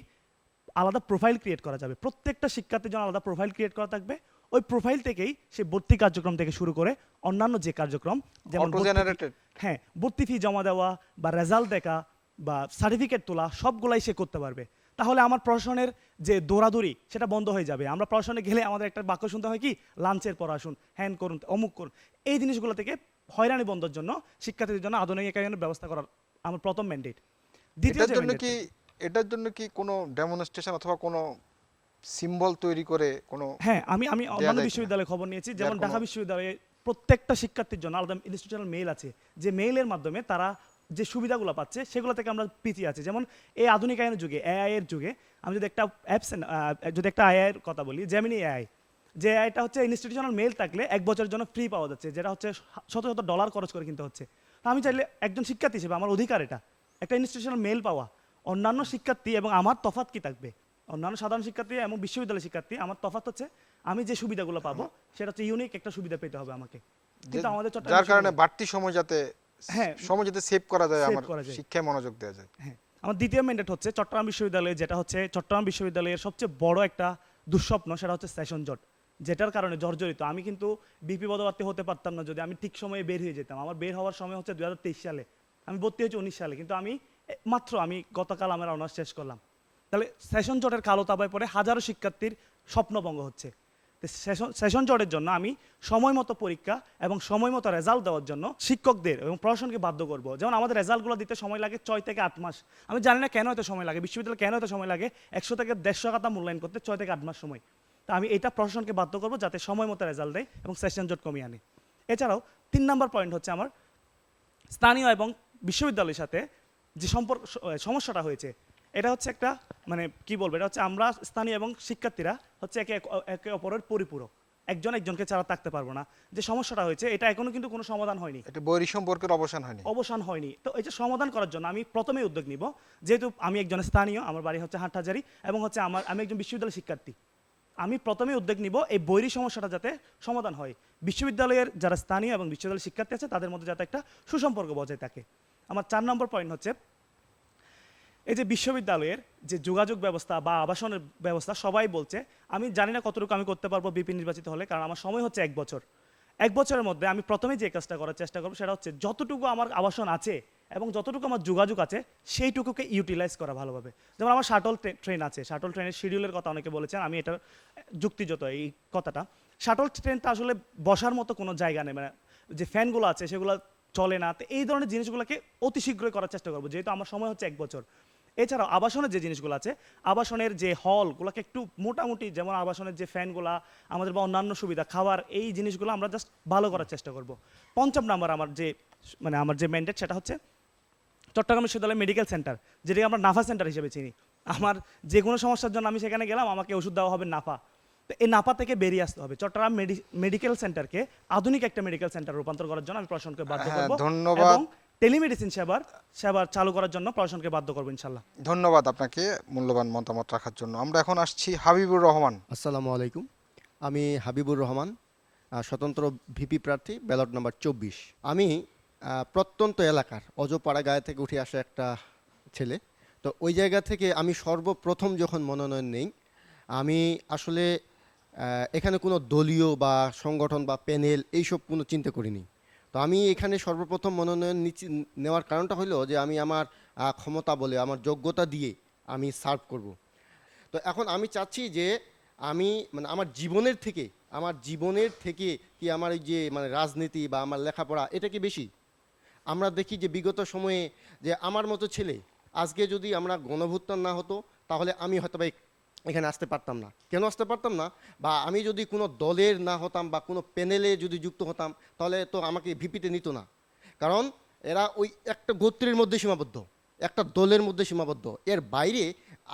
আলাদা প্রোফাইল ক্রিয়েট করা যাবে। প্রত্যেকটা শিক্ষার্থীর জন্য আলাদা প্রোফাইল ক্রিয়েট করা থাকবে। ওই প্রোফাইল থেকেই সে ভর্তি কার্যক্রম থেকে শুরু করে অন্যান্য যে কার্যক্রম, যেমন অটো জেনারেটেড। হ্যাঁ, ভর্তি ফি জমা দেওয়া বা রেজাল্ট দেখা বা সার্টিফিকেট তোলা সবগুলাই সে করতে পারবে। তাহলে আমার প্রশাসনের যে দৌড়াদৌড়ি সেটা বন্ধ হয়ে যাবে। আমরা প্রশাসনে গেলে আমাদের একটা বাক্য শুনতে হয় কি, লাঞ্চের পর আসুন, হ্যান করুন, অমুক করুন। এই জিনিসগুলো থেকে হয়রানি বন্ধের জন্য শিক্ষার্থীদের জন্য আধুনিকায়নের ব্যবস্থা করার আমার প্রথম ম্যান্ডেট। দ্বিতীয় এটার যে জন্য mandate- কি এটার জন্য কি কোনো ডেমনস্ট্রেশন অথবা কোনো সিম্বল তৈরি করে কোনো হ্যাঁ, আমি অন্যান্য কিনা? বিশ্ববিদ্যালয়ে খবর নিয়েছি, যার যেমন কোনো- ঢাকা বিশ্ববিদ্যালয়ে প্রত্যেকটা শিক্ষার্থীর জন্য আলাদা ইনস্টিটিউশনাল মেইল আছে, যে মেইলের মাধ্যমে তারা যে সুবিধাগুলো পাচ্ছে সেগুলো থেকে আমরা পিছিয়ে আছি। যেমন এই আধুনিকায়নের যুগে, এআই এর যুগে, আমি যদি একটা অ্যাপস, যদি একটা এআই এর কথা বলি, জেমিনি এআই, যে এআইটা হচ্ছে ইনস্টিটিউশনাল মেইল থাকলে 1 বছরের জন্য ফ্রি পাওয়া যাচ্ছে, যেটা হচ্ছে শত শত ডলার খরচ করে কিনতে হচ্ছে। তো আমি চাইলে একজন শিক্ষার্থী হিসেবে আমার অধিকার এটা, একটা ইনস্টিটিউশনাল মেইল পাওয়া। অন্যান্য শিক্ষার্থী এবং আমার তফাৎ কি থাকবে? অন্যান্য সাধারণ শিক্ষার্থী এবং বিশ্ববিদ্যালয়ের শিক্ষার্থী, আমার তফাৎ হচ্ছে আমি যে সুবিধাগুলো পাবো সেটা হচ্ছে ইউনিক একটা সুবিধা পেতে হবে আমাকে। কিন্তু আমাদের চট্টগ্রাম যার কারণে বিশ্ববিদ্যালয়ে- বাড়তি সময় যাতে হ্যাঁ, সেভ করা যায়, save আমার করা যায়। শিক্ষায় মনোযোগ দেওয়া যায়। হ্যাঁ, আমার দ্বিতীয় ম্যান্ডেট হচ্ছে চট্টগ্রাম বিশ্ববিদ্যালয়ে, যেটা হচ্ছে চট্টগ্রাম বিশ্ববিদ্যালয়ের সবচেয়ে বড় একটা দুঃস্বপ্ন, সেটা হচ্ছে সেশন জট, যেটার কারণে জর্জরিত। আমি কিন্তু বিপি পদপ্রার্থী হতে পারতাম না যদি আমি ঠিক সময়ে বের হয়ে যেতাম। আমার বের হওয়ার সময় হচ্ছে 2023 সালে, আমি ভর্তি হয়েছি 19 সালে, কিন্তু আমি আমি গতকাল আমার অনার্স শেষ করলাম। তাহলে সেশন জটের কালো তাবায় পড়ে হাজারো শিক্ষার্থীর স্বপ্নভঙ্গ হচ্ছে। তো সেশন জটের জন্য আমি সময় মতো পরীক্ষা এবং সময় মতো রেজাল্ট দেওয়ার জন্য শিক্ষকদের এবং প্রশাসনকে বাধ্য করব। যেমন আমাদের রেজাল্টগুলো দিতে সময় লাগে 6 থেকে 8 মাস। আমি জানি না কেন এত সময় লাগে, বিশ্ববিদ্যালয়ে কেন এত সময় লাগে 100 থেকে 150 খাতা মূল্যায়ন করতে 6 থেকে 8 মাস সময়। তা আমি এটা প্রশাসনকে বাধ্য করব যাতে সময় মতো রেজাল্ট দেয় এবং সেশন জট কমিয়ে আনে। এছাড়াও 3 নম্বর পয়েন্ট হচ্ছে আমার স্থানীয় এবং বিশ্ববিদ্যালয়ের সাথে যে সমস্যাটা হয়েছে, এটা হচ্ছে একটা, মানে কি বলবো, এটা হচ্ছে আমরা স্থানীয় এবং শিক্ষার্থীরা হচ্ছে একে অপরের পরিপূরক, একজন একজনকে ছাড়া থাকতে পারবো না। যে সমস্যাটা হয়েছে এটা এখনো কিন্তু কোনো সমাধান হয়নি, এটা বৈরী সম্পর্কের অবসান হয়নি। তো এই যে সমাধান করার জন্য আমি প্রথমেই উদ্যোগ নিব, যেহেতু আমি একজন স্থানীয়, আমার বাড়ি হচ্ছে হাটহাজারী এবং হচ্ছে আমি একজন বিশ্ববিদ্যালয়ের শিক্ষার্থী। আমি প্রথমেই উদ্যোগ নিব এই বৈরী সমস্যাটা যাতে সমাধান হয়, বিশ্ববিদ্যালয়ের যারা স্থানীয় এবং বিশ্ববিদ্যালয়ের শিক্ষার্থী আছে তাদের মধ্যে যাতে একটা সুসম্পর্ক বজায় থাকে। আমার 4 নম্বর পয়েন্ট হচ্ছে এই যে বিশ্ববিদ্যালয়ের যে যোগাযোগ ব্যবস্থা বা আবাসনের ব্যবস্থা, সবাই বলছে, আমি জানি না কতটুকু আমি করতে পারবো বিপি নির্বাচিত হলে, কারণ আমার সময় হচ্ছে 1 বছর। 1 বছরের মধ্যে আমি প্রথমে যে কাজটা করার চেষ্টা করবো সেটা হচ্ছে যতটুকু আমার আবাসন আছে এবং যতটুকু আমার যোগাযোগ আছে সেইটুকুকে ইউটিলাইজ করা ভালোভাবে। যেমন আমার শাটল ট্রেন আছে, শাটল ট্রেনের শিডিউলের কথা অনেকে বলেছেন, আমি এটা যুক্তিযত এই কথাটা। শাটল ট্রেনটা আসলে বসার মতো কোনো জায়গা নেই, মানে যে ফ্যানগুলো আছে সেগুলো চলে না। তো এই ধরনের জিনিসগুলোকে অতি শীঘ্রই করার চেষ্টা করবো, যেহেতু আমার সময় হচ্ছে 1 বছর। এছাড়াও আবাসনের যে জিনিসগুলো আছে, আবাসনের যে হলগুলোকে একটু মোটামুটি, যেমন আবাসনের যে ফ্যানগুলা আমাদের বা অন্যান্য সুবিধা, খাবার, এই জিনিসগুলো আমরা জাস্ট ভালো করার চেষ্টা করব। 5 নম্বর আমার যে ম্যান্ডেট সেটা হচ্ছে চট্টগ্রাম বিশ্ববিদ্যালয় মেডিকেল সেন্টার, যেটাকে আমরা নাফা সেন্টার হিসেবে চিনি। আমার যে কোনো সমস্যার জন্য আমি সেখানে গেলাম, আমাকে ওষুধ দেওয়া হবে নাফা। তো এই নাফা থেকে বেরিয়ে আসতে হবে। চট্টগ্রাম মেডিকেল সেন্টারকে আধুনিক একটা মেডিকেল সেন্টার রূপান্তর করার জন্য আমি প্রশাসনকে বাধ্য হ্যাঁ, করব ধন্যবাদ। এবং টেলিমেডিসিন সেবা চালু করার জন্য প্রশাসনকে বাধ্য করবো ইনশাল্লাহ। ধন্যবাদ আপনাকে মূল্যবান মতামত রাখার জন্য। আমরা এখন আসছি হাবিবুর রহমান। আসসালামু আলাইকুম, আমি হাবিবুর রহমান, স্বতন্ত্র ভিপি প্রার্থী, ব্যালট নাম্বার 24। আমি প্রত্যন্ত এলাকার অজপাড়া গায়ে থেকে উঠে আসা একটা ছেলে। তো ওই জায়গা থেকে আমি সর্বপ্রথম যখন মনোনয়ন নেই, আমি আসলে এখানে কোনো দলীয় বা সংগঠন বা প্যানেল এইসব কোনো চিন্তা করিনি। তো আমি এখানে সর্বপ্রথম মনোনয়ন নেওয়ার কারণটা হলো যে আমি আমার ক্ষমতা বলে, আমার যোগ্যতা দিয়ে আমি সার্ভ করব। তো এখন আমি চাচ্ছি যে আমি মানে আমার জীবনের থেকে কি আমার এই যে মানে রাজনীতি বা আমার লেখাপড়া এটা কি বেশি? আমরা দেখি যে বিগত সময়ে যে আমার মতো ছেলে আজকে যদি আমরা গণভুত্থান না হতো তাহলে আমি হয়তো বা এখানে আসতে পারতাম না। কেন আসতে পারতাম না? বা আমি যদি কোনো দলের না হতাম বা কোনো প্যানেলে যদি যুক্ত হতাম তাহলে তো আমাকে ভিপিতে নিত না। কারণ এরা ওই একটা গোত্রের মধ্যে সীমাবদ্ধ, একটা দলের মধ্যে সীমাবদ্ধ। এর বাইরে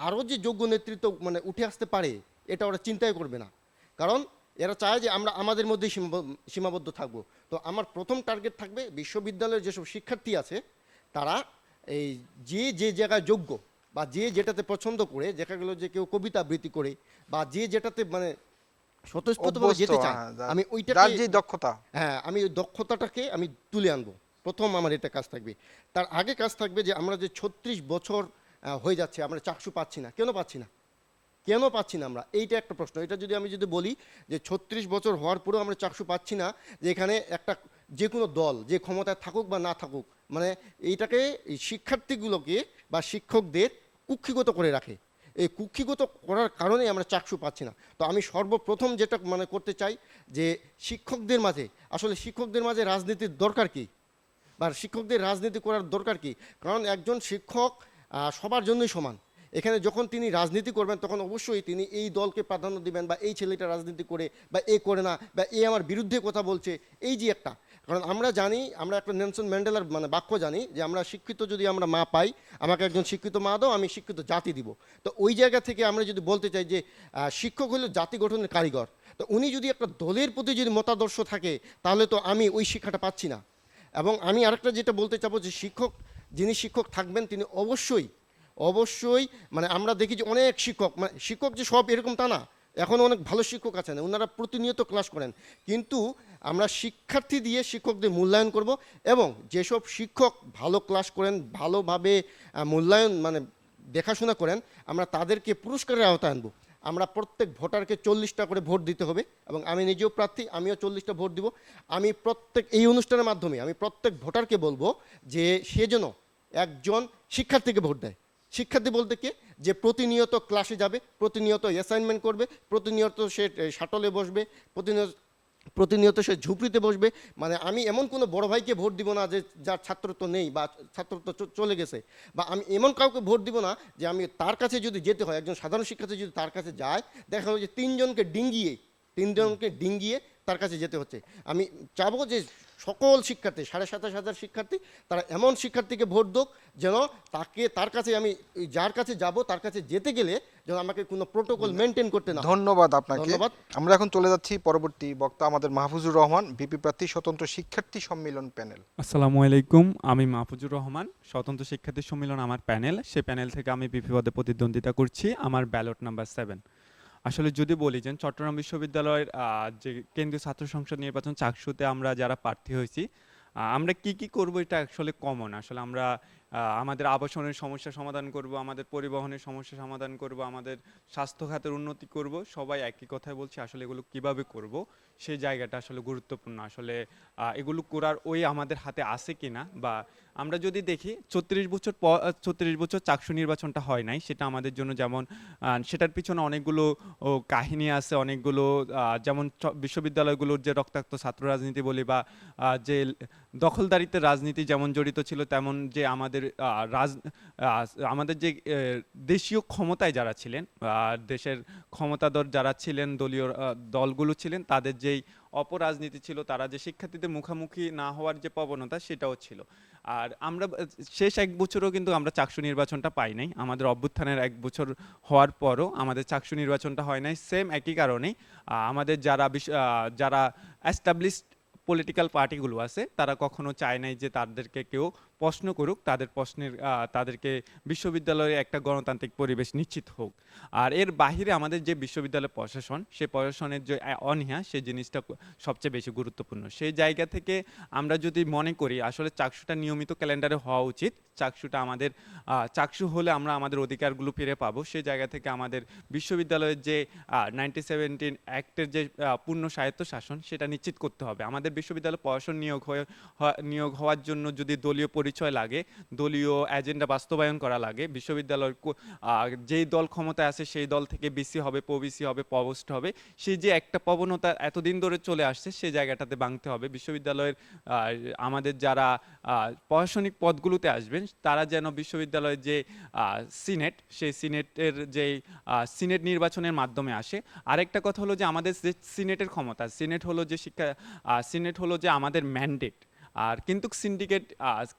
আরও যে যোগ্য নেতৃত্ব মানে উঠে আসতে পারে এটা ওরা চিন্তাই করবে না। কারণ এরা চায় যে আমরা আমাদের মধ্যেই সীমাবদ্ধ থাকব। তো আমার প্রথম টার্গেট থাকবে বিশ্ববিদ্যালয়ের যেসব শিক্ষার্থী আছে তারা এই যে জায়গায় যোগ্য বা যে যেটাতে পছন্দ করে, দেখা গেলো যে কেউ কবিতা আবৃত্তি করে বা যে যেটাতে মানে স্বতঃস্ফূর্তভাবে যেতে চায়, আমি যার ওইটাকে যে দক্ষতা। হ্যাঁ, আমি ওই দক্ষতাটাকে আমি তুলে আনবো। প্রথম আমার এটা কাজ থাকবে। তার আগে কাজ থাকবে যে আমরা যে 36 বছর হয়ে যাচ্ছে আমরা চাকসু পাচ্ছি না, কেন পাচ্ছি না? কেন পাচ্ছি না আমরা? এইটা একটা প্রশ্ন। এটা আমি যদি বলি যে 36 বছর হওয়ার পরেও আমরা চাকসু পাচ্ছি না, যে এখানে একটা যে কোনো দল যে ক্ষমতায় থাকুক বা না থাকুক, মানে এইটাকে এই শিক্ষার্থীগুলোকে বা শিক্ষকদের কুক্ষিগত করে রাখে। এই কুক্ষিগত করার কারণে আমরা চাকসু পাচ্ছি না। তো আমি সর্বপ্রথম যেটা মানে করতে চাই যে শিক্ষকদের মাঝে, আসলে শিক্ষকদের মাঝে রাজনীতির দরকার কি, বা শিক্ষকদের রাজনীতি করার দরকার কি? কারণ একজন শিক্ষক সবার জন্যই সমান। এখানে যখন তিনি রাজনীতি করবেন তখন অবশ্যই তিনি এই দলকে প্রাধান্য দিবেন, বা এই ছেলেটা রাজনীতি করে বা এ করে না, বা এ আমার বিরুদ্ধে কথা বলছে, এই যে একটা। কারণ আমরা জানি, আমরা একটা নেলসন ম্যান্ডেলার মানে বাক্য জানি যে আমরা শিক্ষিত যদি আমরা মা পাই, আমাকে একজন শিক্ষিত মা দাও, আমি শিক্ষিত জাতি দিব। তো ওই জায়গা থেকে আমরা যদি বলতে চাই যে শিক্ষক হলো জাতি গঠনের কারিগর, তো উনি যদি একটা দলের প্রতি যদি মতাদর্শ থাকে তাহলে তো আমি ওই শিক্ষাটা পাচ্ছি না। এবং আমি আরেকটা যেটা বলতে চাবো যে যিনি শিক্ষক থাকবেন তিনি অবশ্যই মানে আমরা দেখি যে অনেক শিক্ষক, মানে শিক্ষক যে সব এরকম তা না, এখন অনেক ভালো শিক্ষক আছেন, ওনারা প্রতিনিয়ত ক্লাস করেন, কিন্তু আমরা শিক্ষার্থী দিয়ে শিক্ষকদের মূল্যায়ন করব, এবং যেসব শিক্ষক ভালো ক্লাস করেন, ভালোভাবে মূল্যায়ন মানে দেখাশোনা করেন, আমরা তাদেরকে পুরস্কারের আওতায় আনবো। আমরা প্রত্যেক ভোটারকে 40টা করে ভোট দিতে হবে, এবং আমি নিজেও প্রার্থী, আমিও 40টা ভোট দিব। আমি এই অনুষ্ঠানের মাধ্যমে আমি প্রত্যেক ভোটারকে বলবো যে সে যেন একজন শিক্ষার্থীকে ভোট দেয়। শিক্ষার্থী বলতে কে? যে প্রতিনিয়ত ক্লাসে যাবে, প্রতিনিয়ত অ্যাসাইনমেন্ট করবে, প্রতিনিয়ত সে শাটলে বসবে, প্রতিনিয়ত সে ঝুপড়িতে বসবে। মানে আমি এমন কোনো বড় ভাইকে ভোট দিব না যে যার ছাত্রত্ব নেই বা ছাত্রত্ব চলে গেছে, বা আমি এমন কাউকে ভোট দিব না যে আমি তার কাছে যদি যেতে হয়, একজন সাধারণ শিক্ষার্থী যদি তার কাছে যায়, দেখা যায় যে তিনজনকে ডিঙ্গিয়ে তার কাছে যেতে হচ্ছে। আমি চাবো যে সকল শিক্ষার্থী, 27,500 শিক্ষার্থী, তারা এমন শিক্ষার্থীকে ভোট দোক যেন তার কাছে আমি যার কাছে যাব তার কাছে যেতে গেলে যেন আমাকে কোনো প্রোটোকল মেনটেন করতে না। ধন্যবাদ আপনাকে। ধন্যবাদ। আমরা এখন চলে যাচ্ছি পরবর্তী বক্তা আমাদের মাহফুজুর রহমান, ভিপি প্রার্থী, স্বতন্ত্র শিক্ষার্থী সম্মেলন প্যানেল। আসসালামু আলাইকুম, আমি মাহফুজুর রহমান, স্বতন্ত্র শিক্ষার্থী সম্মেলন আমার প্যানেল। সেই প্যানেল থেকে আমি ভিপি পদে প্রতিদ্বন্দ্বিতা করছি। আমার ব্যালট নাম্বার 7। আসলে যদি বলি যে চট্টগ্রাম বিশ্ববিদ্যালয়ের যে কেন্দ্রীয় ছাত্র সংসদ নির্বাচন চাকসুতে আমরা যারা প্রার্থী হয়েছি, আমরা কি করব এটা আসলে কমন। আসলে আমরা আমাদের আবাসনের সমস্যা সমাধান করব, আমাদের পরিবহনের সমস্যা সমাধান করব, আমাদের স্বাস্থ্য খাতের উন্নতি করব। সবাই একই কথাই বলছি, আসলে এগুলো কিভাবে করব সেই জায়গাটা আসলে গুরুত্বপূর্ণ। আসলে এগুলো করার আমাদের হাতে আছে কিনা, বা আমরা যদি দেখি 34 বছর চাকসু নির্বাচনটা হয় নাই, সেটা আমাদের জন্য যেমন সেটার পিছনে অনেকগুলো কাহিনী আছে, অনেকগুলো যেমন বিশ্ববিদ্যালয়গুলোর যে রক্তাক্ত ছাত্র রাজনীতি বলি, বা যে দখলদারিত্বের রাজনীতি যেমন জড়িত ছিল, তেমন যে আমাদের যে দেশীয় ক্ষমতায় যারা ছিলেন, দেশের ক্ষমতাধর যারা ছিলেন, দলীয় দলগুলো ছিলেন, তাদের যেই অপরাজনীতি ছিল, তারা যে শিক্ষার্থীদের মুখোমুখি না হওয়ার যে প্রবণতা, সেটাও ছিল। আর আমরা শেষ 1 বছরও কিন্তু আমরা চাকসু নির্বাচনটা পাই নাই। আমাদের অভ্যুত্থানের 1 বছর হওয়ার পরও আমাদের চাকসু নির্বাচনটা হয় নাই। সেম একই কারণেই আমাদের যারা এস্টাবলিশড পলিটিক্যাল পার্টিগুলো আছে, তারা কখনো চায় নাই যে তাদেরকে কেউ প্রশ্ন করুক, তাদেরকে বিশ্ববিদ্যালয়ে একটা গণতান্ত্রিক পরিবেশ নিশ্চিত হোক। আর এর বাহিরে আমাদের যে বিশ্ববিদ্যালয় প্রশাসন, সে প্রশাসনের যে অনীহা, সেই জিনিসটা সবচেয়ে বেশি গুরুত্বপূর্ণ। সেই জায়গা থেকে আমরা যদি মনে করি আসলে চাকসুটা নিয়মিত ক্যালেন্ডারে হওয়া উচিত, চাকসুটা আমাদের চাকসু হলে আমরা আমাদের অধিকারগুলো ফিরে পাবো, সেই জায়গা থেকে আমাদের বিশ্ববিদ্যালয়ের যে 1917 অ্যাক্টের যে পূর্ণ স্বায়ত্তশাসন, সেটা নিশ্চিত করতে হবে। আমাদের বিশ্ববিদ্যালয় প্রশাসন নিয়োগ হওয়ার জন্য যদি দলীয় পরিচয় লাগে, দলীয় এজেন্ডা বাস্তবায়ন করা লাগে, বিশ্ববিদ্যালয়ের যেই দল ক্ষমতায় আছে সেই দল থেকে বিসি হবে, প্রবিসি হবে, প্রভোস্ট হবে, সেই যে একটা প্রবণতা এতদিন ধরে চলে আসছে, সেই জায়গাটাতে ভাঙতে হবে। বিশ্ববিদ্যালয়ের আমাদের যারা প্রশাসনিক পদগুলোতে আসবেন, তারা যেন বিশ্ববিদ্যালয়ের যে সিনেট, সেই সিনেটের যে সিনেট নির্বাচনের মাধ্যমে আসে। আরেকটা কথা হলো যে আমাদের যে সিনেটের ক্ষমতা, সিনেট হলো যে আমাদের ম্যান্ডেট। আর কিন্তু সিন্ডিকেট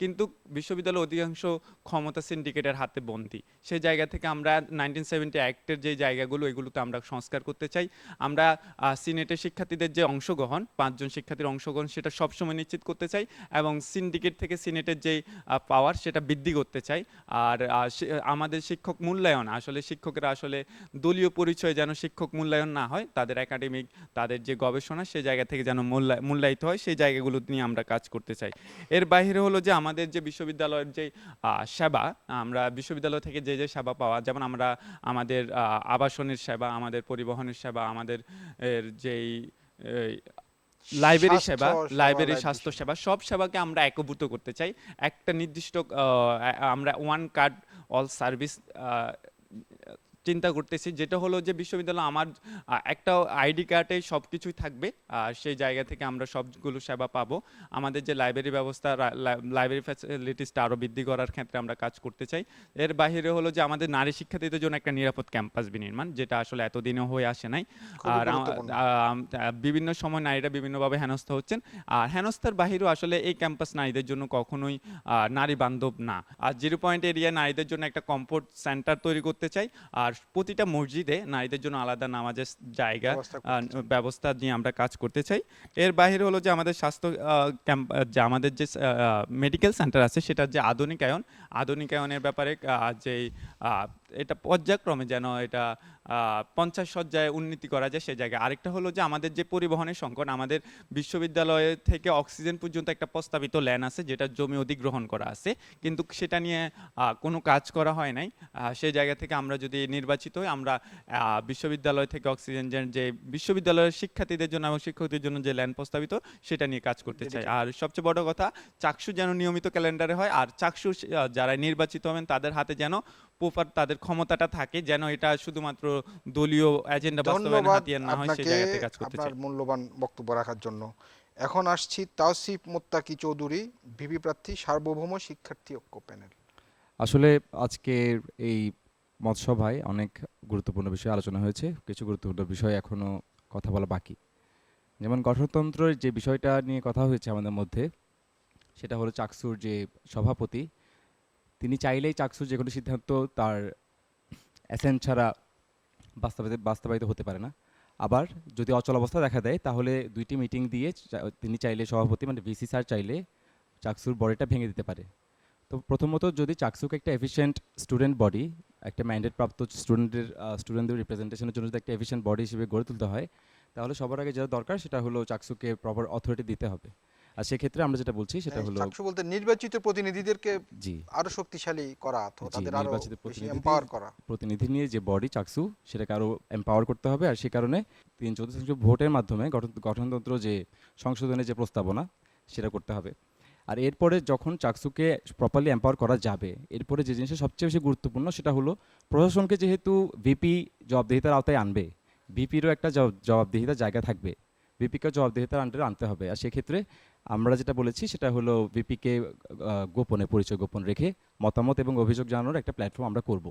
কিন্তু বিশ্ববিদ্যালয়ের অধিকাংশ ক্ষমতা সিন্ডিকেটের হাতে বন্দী। সেই জায়গা থেকে আমরা 1970 অ্যাক্টের যে জায়গাগুলো এগুলোতে আমরা সংস্কার করতে চাই। আমরা সিনেটের শিক্ষার্থীদের যে অংশগ্রহণ 5 জন শিক্ষার্থীর অংশগ্রহণ সেটা সবসময় নিশ্চিত করতে চাই এবং সিন্ডিকেট থেকে সিনেটের যেই পাওয়ার সেটা বৃদ্ধি করতে চাই। আর আমাদের শিক্ষক মূল্যায়ন আসলে শিক্ষকেরা আসলে দলীয় পরিচয় যেন শিক্ষক মূল্যায়ন না হয়, তাদের একাডেমিক তাদের যে গবেষণা সেই জায়গা থেকে যেন মূল্যায়িত হয়, সেই জায়গাগুলো নিয়ে আমরা কাজ করতে চাই। এর বাইরে হলো যে আমাদের যে বিশ্ববিদ্যালয়ের যে সেবা, আমরা বিশ্ববিদ্যালয় থেকে যে সেবা পাওয়া, যেমন আমরা আমাদের আবাসনের সেবা, আমাদের পরিবহনের সেবা, আমাদের যেই লাইব্রেরি সেবা, লাইব্রেরি স্বাস্থ্য সেবা, সব সেবাকে আমরা একীভূত করতে চাই। একটা নির্দিষ্ট আমরা ওয়ান কার্ড অল সার্ভিস চিন্তা করতেছি, যেটা হলো যে বিশ্ববিদ্যালয় আমার একটা আইডি কার্ডে সব কিছুই থাকবে, সেই জায়গা থেকে আমরা সবগুলো সেবা পাবো। আমাদের যে লাইব্রেরি ব্যবস্থা, লাইব্রেরি ফ্যাসিলিটিসটা আরও বৃদ্ধি করার ক্ষেত্রে আমরা কাজ করতে চাই। এর বাইরে হলো যে আমাদের নারী শিক্ষার্থীদের জন্য একটা নিরাপদ ক্যাম্পাস বিনির্মাণ, যেটা আসলে এতদিনও হয়ে আসে নাই। আর বিভিন্ন সময় নারীরা বিভিন্নভাবে হেনস্থা হচ্ছেন, আর হেনস্থার বাহিরেও আসলে এই ক্যাম্পাস নারীদের জন্য কখনোই নারী বান্ধব না। আর 0 পয়েন্ট এরিয়া নারীদের জন্য একটা কমফোর্ট সেন্টার তৈরি করতে চাই, আর প্রতিটা মসজিদে নারীদের জন্য আলাদা নামাজের জায়গা ব্যবস্থা নিয়ে আমরা কাজ করতে চাই। এর বাইরে হলো যে আমাদের স্বাস্থ্য ক্যাম্প, যে আমাদের যে মেডিকেল সেন্টার আছে সেটার যে আধুনিকায়নের ব্যাপারে যে এটা পর্যায়ক্রমে যেন এটা 50 শয্যায় উন্নতি করা যায় সেই জায়গায়। আরেকটা হলো যে আমাদের যে পরিবহনের সংকট, আমাদের বিশ্ববিদ্যালয় থেকে অক্সিজেন পর্যন্ত একটা প্রস্তাবিত ল্যান্ড আছে যেটা জমি অধিগ্রহণ করা আছে, কিন্তু সেটা নিয়ে কোনো কাজ করা হয় নাই। সেই জায়গা থেকে আমরা যদি নির্বাচিত হই, আমরা বিশ্ববিদ্যালয় থেকে অক্সিজেন যে বিশ্ববিদ্যালয়ের শিক্ষার্থীদের জন্য এবং শিক্ষকদের জন্য যে ল্যান্ড প্রস্তাবিত সেটা নিয়ে কাজ করতে চাই। আর সবচেয়ে বড় কথা, চাকসু যেন নিয়মিত ক্যালেন্ডারে হয়, আর চাকসু যারা নির্বাচিত হবেন তাদের হাতে যেন প্রপার তাদের ক্ষমতাটা থাকে, যেন এটা শুধুমাত্র দলীয় এজেন্ডা বাস্তবায়নের হাতিয়ার না হয়, সেই জায়গাতে কাজ করতে চাই। আপনার মূল্যবান বক্তব্য রাখার জন্য। এখন আসছি তাওসিফ মোত্তাকি চৌধুরী, ভিপি প্রার্থী, সার্বভৌম শিক্ষার্থী ঐক্য প্যানেল। আসলে আজকের এই মতসভায় অনেক গুরুত্বপূর্ণ বিষয় আলোচনা হয়েছে, কিছু গুরুত্বপূর্ণ বিষয় এখনও কথা বলা বাকি। যেমন গঠনতন্ত্রের যে বিষয়টা নিয়ে কথা হয়েছে আমাদের মধ্যে, সেটা হলো চাকসুর যে সভাপতি, তিনি চাইলেই চাকসুর যে কোনো সিদ্ধান্ত তার অ্যাসেন্ট ছাড়া বাস্তবায়িত হতে পারে না। আবার যদি অচল অবস্থা দেখা দেয় তাহলে 2টি মিটিং দিয়ে তিনি চাইলে, সভাপতি মানে ভিসি স্যার চাইলে চাকসুর বডিটা ভেঙে দিতে পারে। তো প্রথমত যদি চাকসুকে একটা এফিশিয়েন্ট স্টুডেন্ট বডি, একটা ম্যান্ডেট প্রাপ্ত স্টুডেন্টদের রিপ্রেজেন্টেশনের জন্য যদি একটা এফিশিয়েন্ট বডি হিসেবে গড়ে তুলতে হয়, তাহলে সবার আগে যেটা দরকার সেটা হলো চাকসুকে প্রপার অথরিটি দিতে হবে। আর সেক্ষেত্রে আমরা যেটা বলছি সেটা হলো চাকসু বলতে নির্বাচিত প্রতিনিধিদেরকে জি আরো শক্তিশালী করা, অথবা তাদের আরো নির্বাচিত বেশি এম্পাওয়ার করা। প্রতিনিধি নিয়ে যে বডি চাকসু, সেটাকে আরও এম্পাওয়ার করতে হবে। আর সে কারণে 3/4 ভোটের মাধ্যমে গঠনতন্ত্র যে সংশোধনের যে প্রস্তাবনা সেটা করতে হবে। আর এরপরে যখন চাকসুকে প্রপারলি এম্পাওয়ার করা যাবে, এরপরে যে জিনিসটা সবচেয়ে বেশি গুরুত্বপূর্ণ সেটা হলো প্রশাসনকে যেহেতু ভিপি জবাবদিহিতার আওতায় আনবে, ভিপিরও একটা জবাবদিহিতার জায়গা থাকবে, ভিপিকে জবাবদিহিতার আন্ডারে আনতে হবে। আর সেক্ষেত্রে আমরা যেটা বলেছি সেটা হলো ভিপিকে পরিচয় গোপন রেখে মতামত এবং অভিযোগ জানানোর একটা প্ল্যাটফর্ম আমরা করব।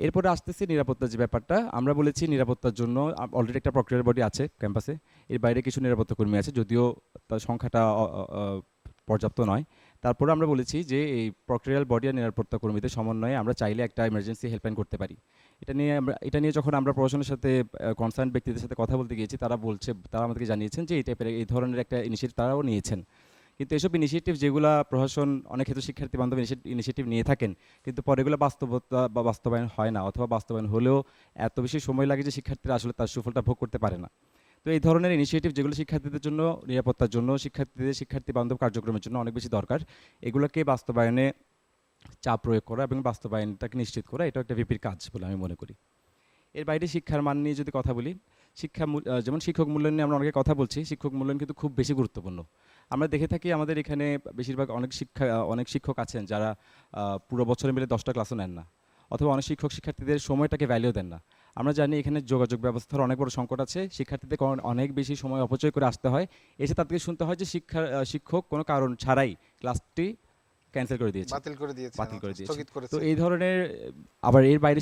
এরপরে আসতেছি নিরাপত্তার যে ব্যাপারটা, আমরা বলেছি নিরাপত্তার জন্য অলরেডি একটা প্রক্রিয়ার বডি আছে ক্যাম্পাসে, এর বাইরে কিছু নিরাপত্তা কর্মী আছে, যদিও তার সংখ্যাটা পর্যাপ্ত নয়। তারপরে আমরা বলেছি যে এই প্রক্রিয়াল বডি আর নিরাপত্তা কর্মীদের সমন্বয়ে আমরা চাইলে একটা ইমার্জেন্সি হেল্পলাইন করতে পারি। এটা নিয়ে যখন আমরা প্রশাসনের সাথে কনসার্ন ব্যক্তিদের সাথে কথা বলতে গিয়েছি, তারা আমাদেরকে জানিয়েছেন যে এই ধরনের একটা ইনিশিয়েটিভ তারাও নিয়েছেন। কিন্তু এসব ইনিশিয়েটিভ যেগুলো প্রশাসন অনেক ক্ষেত্রে শিক্ষার্থী বান্ধব ইনিশিয়েটিভ নিয়ে থাকেন, কিন্তু পরে এগুলো বাস্তবায়ন হয় না, অথবা বাস্তবায়ন হলেও এত বেশি সময় লাগে যে শিক্ষার্থীরা আসলে তার সুফলটা ভোগ করতে পারে না। তো এই ধরনের ইনিশিয়েটিভ যেগুলো শিক্ষার্থীদের জন্য, নিরাপত্তার জন্য, শিক্ষার্থী বান্ধব কার্যক্রমের জন্য অনেক বেশি দরকার, এগুলোকে বাস্তবায়নে চাপ প্রয়োগ করা এবং বাস্তবায়নটাকে নিশ্চিত করা, এটা একটা ভিপির কাজ বলে আমি মনে করি। এর বাইরে শিক্ষার মান নিয়ে যদি কথা বলি, যেমন শিক্ষক মূল্যায়ন নিয়ে আমরা অনেকে কথা বলছি, শিক্ষক মূল্যায়ন কিন্তু খুব বেশি গুরুত্বপূর্ণ। আমরা দেখে থাকি আমাদের এখানে বেশিরভাগ অনেক শিক্ষক আছেন যারা পুরো বছরে মিলে 10টা ক্লাসও নেন না, অথবা অনেক শিক্ষার্থীদের সময়টাকে ভ্যালিউ দেন না। আমরা জানি এখানে যোগাযোগ ব্যবস্থার অনেক বড় সংকট আছে, শিক্ষার্থীদের অনেক বেশি সময় অপচয় করে আসতে হয়, এসে তাদেরকে শুনতে হয় যে শিক্ষক কোনো কারণ ছাড়াই ক্লাসটি ক্যান্সেল করে দিয়েছে, বাতিল করে দিয়েছে, বাতিল করে দিয়েছে। স্থগিত করেছে। তো এই ধরনের আবার এর বাইরে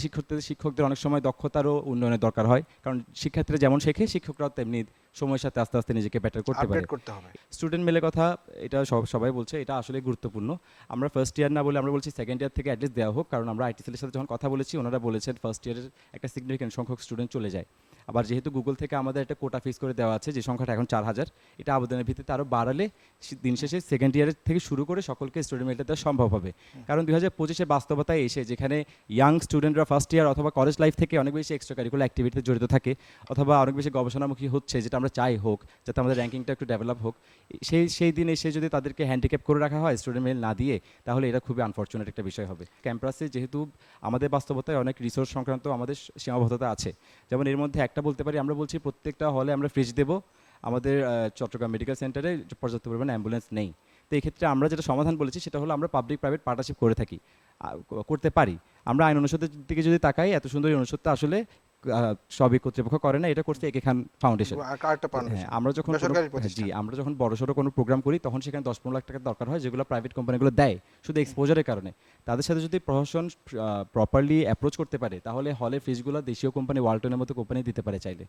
শিক্ষকদের অনেক সময় দক্ষতারও উন্নয়নের দরকার হয়, কারণ শিক্ষার্থীরা যেমন শেখে শিক্ষকরাও তেমনি সময়ের সাথে আস্তে আস্তে নিজেকে বেটার করতে পারে। আপডেট করতে হবে। স্টুডেন্ট মেলে কথা, এটা সবাই বলছে, এটা আসলে গুরুত্বপূর্ণ। আমরা ফার্স্ট ইয়ার না বলে আমরা বলছি সেকেন্ড ইয়ার থেকে অ্যাটলিস্ট দেওয়া হোক, কারণ আমরা আইটিসিএলের সাথে যখন কথা বলেছি ওনারা বলেছেন ফার্স্ট ইয়ারের একটা সিগনিফিকেন্ট সংখ্যক স্টুডেন্ট চলে যায়। আবার যেহেতু গুগল থেকে আমাদের একটা কোটা ফিক্স করে দেওয়া আছে, যে সংখ্যাটা এখন 4000, এটা আবেদনের ভিত্তিতে আরও বাড়ালে দিন শেষে সেকেন্ড ইয়ারের থেকে শুরু করে সকলকে স্টুডেন্ট মেলটা দেওয়া সম্ভব হবে। কারণ 2025-এর বাস্তবতায় এসে যেখানে ইয়াং স্টুডেন্টরা ফার্স্ট ইয়ার অথবা কলেজ লাইফ থেকে অনেক বেশি এক্সট্রা কারিকুলার অ্যাক্টিভিটিতে জড়িত থাকে, অথবা অনেক বেশি গবেষণামুখী হচ্ছে, যেটা আমরা চাই হোক, যাতে আমাদের র্যাঙ্কিংটা একটু ডেভেলপ হোক, সেই দিন এসে যদি তাদেরকে হ্যান্ডিক্যাপ করে রাখা হয় স্টুডেন্ট মেল না দিয়ে, তাহলে এটা খুবই আনফর্চুনেট একটা বিষয় হবে। ক্যাম্পাসে যেহেতু আমাদের বাস্তবতায় অনেক রিসোর্স সংক্রান্ত আমাদের সীমাবদ্ধতা আছে, যেমন এর মধ্যে একটা বলতে পারি, আমরা বলছি প্রত্যেকটা হলে আমরা ফ্রিজ দেবো, আমাদের চট্টগ্রাম মেডিকেল সেন্টারে পর্যাপ্ত পরিমাণে অ্যাম্বুলেন্স নেই। তো এই ক্ষেত্রে আমরা যেটা সমাধান বলেছি সেটা হলো আমরা পাবলিক প্রাইভেট পার্টনারশিপ করে থাকি, করতে পারি। আমরা আইন অনুষদের দিকে যদি তাকাই, এত সুন্দর অনুষদটা আসলে সবই কর্তৃপক্ষ করে না, এটা করছে একে খান ফাউন্ডেশন। হ্যাঁ, আমরা যখন আমরা যখন বড়সড় কোনো প্রোগ্রাম করি তখন সেখানে 10-15 লাখ টাকা দরকার হয়, যেগুলো প্রাইভেট কোম্পানিগুলো দেয় শুধু এক্সপোজারের কারণে। তাদের সাথে যদি প্রশাসন প্রপারলি অ্যাপ্রোচ করতে পারে, তাহলে হলে ফিজগুলো দেশীয় কোম্পানি ওয়ালটনের মতো কোম্পানি দিতে পারে চাইলে।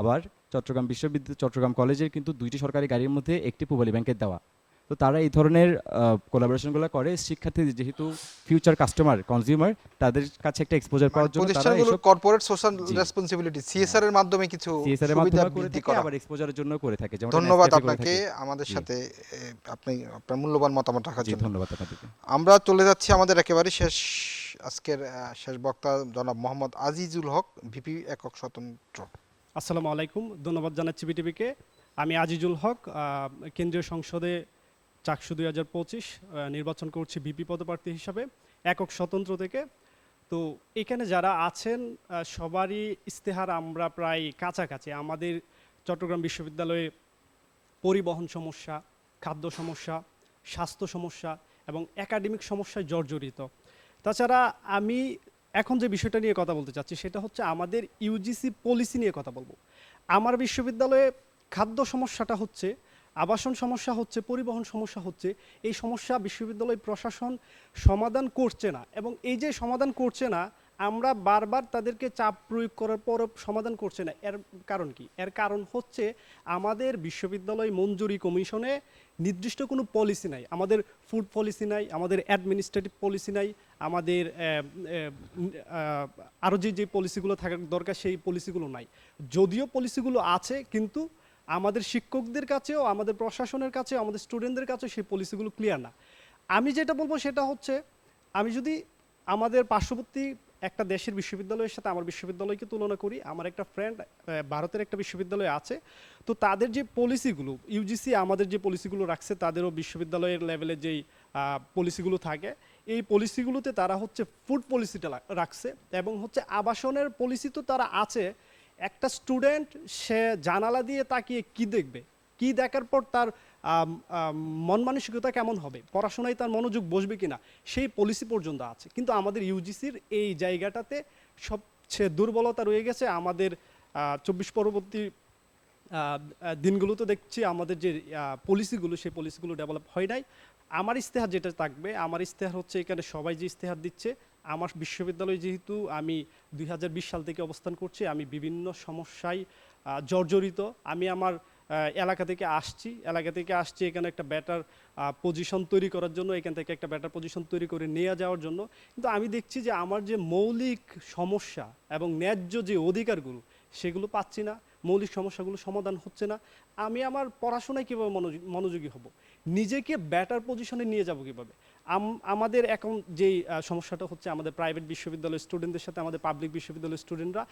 আবার চট্টগ্রাম বিশ্ববিদ্যালয়, চট্টগ্রাম কলেজের কিন্তু 2টি সরকারি গাড়ির মধ্যে একটি পূবালী ব্যাংকের দেওয়া। তো তারা এই ধরনের কোলাবোরেশনগুলো করে শিক্ষার্থীদের, যেহেতু ফিউচার কাস্টমার কনজিউমার, তাদের কাছে একটা এক্সপোজার পাওয়ার জন্য তারা এইসব কর্পোরেট সোশ্যাল রেসপন্সিবিলিটি সিএসআর এর মাধ্যমে কিছু সুবিধা বৃদ্ধি করা, আবার এক্সপোজারের জন্য করে থাকে। ধন্যবাদ আপনাকে আমাদের সাথে আপনি আপনার মূল্যবান মতামত রাখার জন্য। ধন্যবাদ আপনাকে। আমরা চলে যাচ্ছি আমাদের একেবারে আজকের শেষ বক্তা জনাব মোহাম্মদ আজিজুল হক, ভিপি একক স্বতন্ত্র। আসসালামু আলাইকুম, ধন্যবাদ জানাচ্ছি বিটিভিকে। আমি আজিজুল হক, কেন্দ্রীয় সংসদে চাকসু 2025 নির্বাচন করছি ভিপি পদপ্রার্থী হিসাবে একক স্বতন্ত্র থেকে। তো এখানে যারা আছেন সবারই ইস্তেহার আমরা প্রায় কাছাকাছি। আমাদের চট্টগ্রাম বিশ্ববিদ্যালয়ে পরিবহন সমস্যা, খাদ্য সমস্যা, স্বাস্থ্য সমস্যা এবং একাডেমিক সমস্যায় জর্জরিত। তাছাড়া আমি এখন যে বিষয়টা নিয়ে কথা বলতে চাচ্ছি সেটা হচ্ছে আমাদের ইউজিসি পলিসি নিয়ে কথা বলবো। আমার বিশ্ববিদ্যালয়ে খাদ্য সমস্যাটা হচ্ছে, আবাসন সমস্যা হচ্ছে, পরিবহন সমস্যা হচ্ছে, এই সমস্যা বিশ্ববিদ্যালয় প্রশাসন সমাধান করছে না। এবং এই যে সমাধান করছে না, আমরা বারবার তাদেরকে চাপ প্রয়োগ করার পরও সমাধান করছে না। এর কারণ কি? এর কারণ হচ্ছে আমাদের বিশ্ববিদ্যালয় মঞ্জুরি কমিশনে নির্দিষ্ট কোনো পলিসি নাই। আমাদের ফুড পলিসি নাই, আমাদের অ্যাডমিনিস্ট্রেটিভ পলিসি নাই, আমাদের আরও যে পলিসিগুলো থাকার দরকার সেই পলিসিগুলো নাই। যদিও পলিসিগুলো আছে, কিন্তু আমাদের শিক্ষকদের কাছেও, আমাদের প্রশাসনের কাছেও, আমাদের স্টুডেন্টদের কাছেও সেই পলিসিগুলো ক্লিয়ার না। আমি যেটা বলবো সেটা হচ্ছে, আমি যদি আমাদের পার্শ্ববর্তী একটা দেশের বিশ্ববিদ্যালয়ের সাথে আমার বিশ্ববিদ্যালয়কে তুলনা করি, আমার একটা ফ্রেন্ড ভারতের একটা বিশ্ববিদ্যালয়ে আছে, তো তাদের যে পলিসিগুলো, ইউজিসি আমাদের যে পলিসিগুলো রাখছে, তাদেরও বিশ্ববিদ্যালয়ের লেভেলে যেই পলিসিগুলো থাকে, এই পলিসিগুলোতে তারা হচ্ছে ফুড পলিসিটা রাখছে এবং হচ্ছে আবাসনের পলিসি তো তারা আছে। একটা স্টুডেন্ট সে জানালা দিয়ে তাকিয়ে কি দেখবে, কি দেখার পর তার মন মানসিকতা কেমন হবে, পড়াশোনায় তার মনোযোগ বসবে কিনা, সেই পলিসি পর্যন্ত আছে। কিন্তু আমাদের ইউজিসির এই জায়গাটাতে সবচেয়ে দুর্বলতা রয়ে গেছে। আমাদের 24 পরবর্তী দিনগুলোতে দেখছি আমাদের যে পলিসিগুলো, সেই পলিসিগুলো ডেভেলপ হয় নাই। আমার ইস্তেহার যেটা থাকবে, আমার ইস্তেহার হচ্ছে এখানে সবাই যে ইস্তেহার দিচ্ছে, আমার বিশ্ববিদ্যালয় যেহেতু আমি 2020 সাল থেকে অবস্থান করছি, আমি বিভিন্ন সমস্যায় জর্জরিত। আমি আমার এলাকা থেকে আসছি এখানে একটা বেটার পজিশন তৈরি করার জন্য, এখান থেকে একটা বেটার পজিশন তৈরি করে নিয়ে যাওয়ার জন্য। কিন্তু আমি দেখছি যে আমার যে মৌলিক সমস্যা এবং ন্যায্য যে অধিকারগুলো, সেগুলো পাচ্ছি না। মৌলিক সমস্যাগুলো সমাধান হচ্ছে না। আমি আমার পড়াশোনায় কীভাবে মনোযোগী হব, নিজেকে বেটার পজিশনে নিয়ে যাব কীভাবে? আমাদের এখন যেই সমস্যাটা হচ্ছে, আমাদের প্রাইভেট বিশ্ববিদ্যালয়ের স্টুডেন্টদের সাথে আমাদের পাবলিক বিশ্ববিদ্যালয়ের স্টুডেন্টরা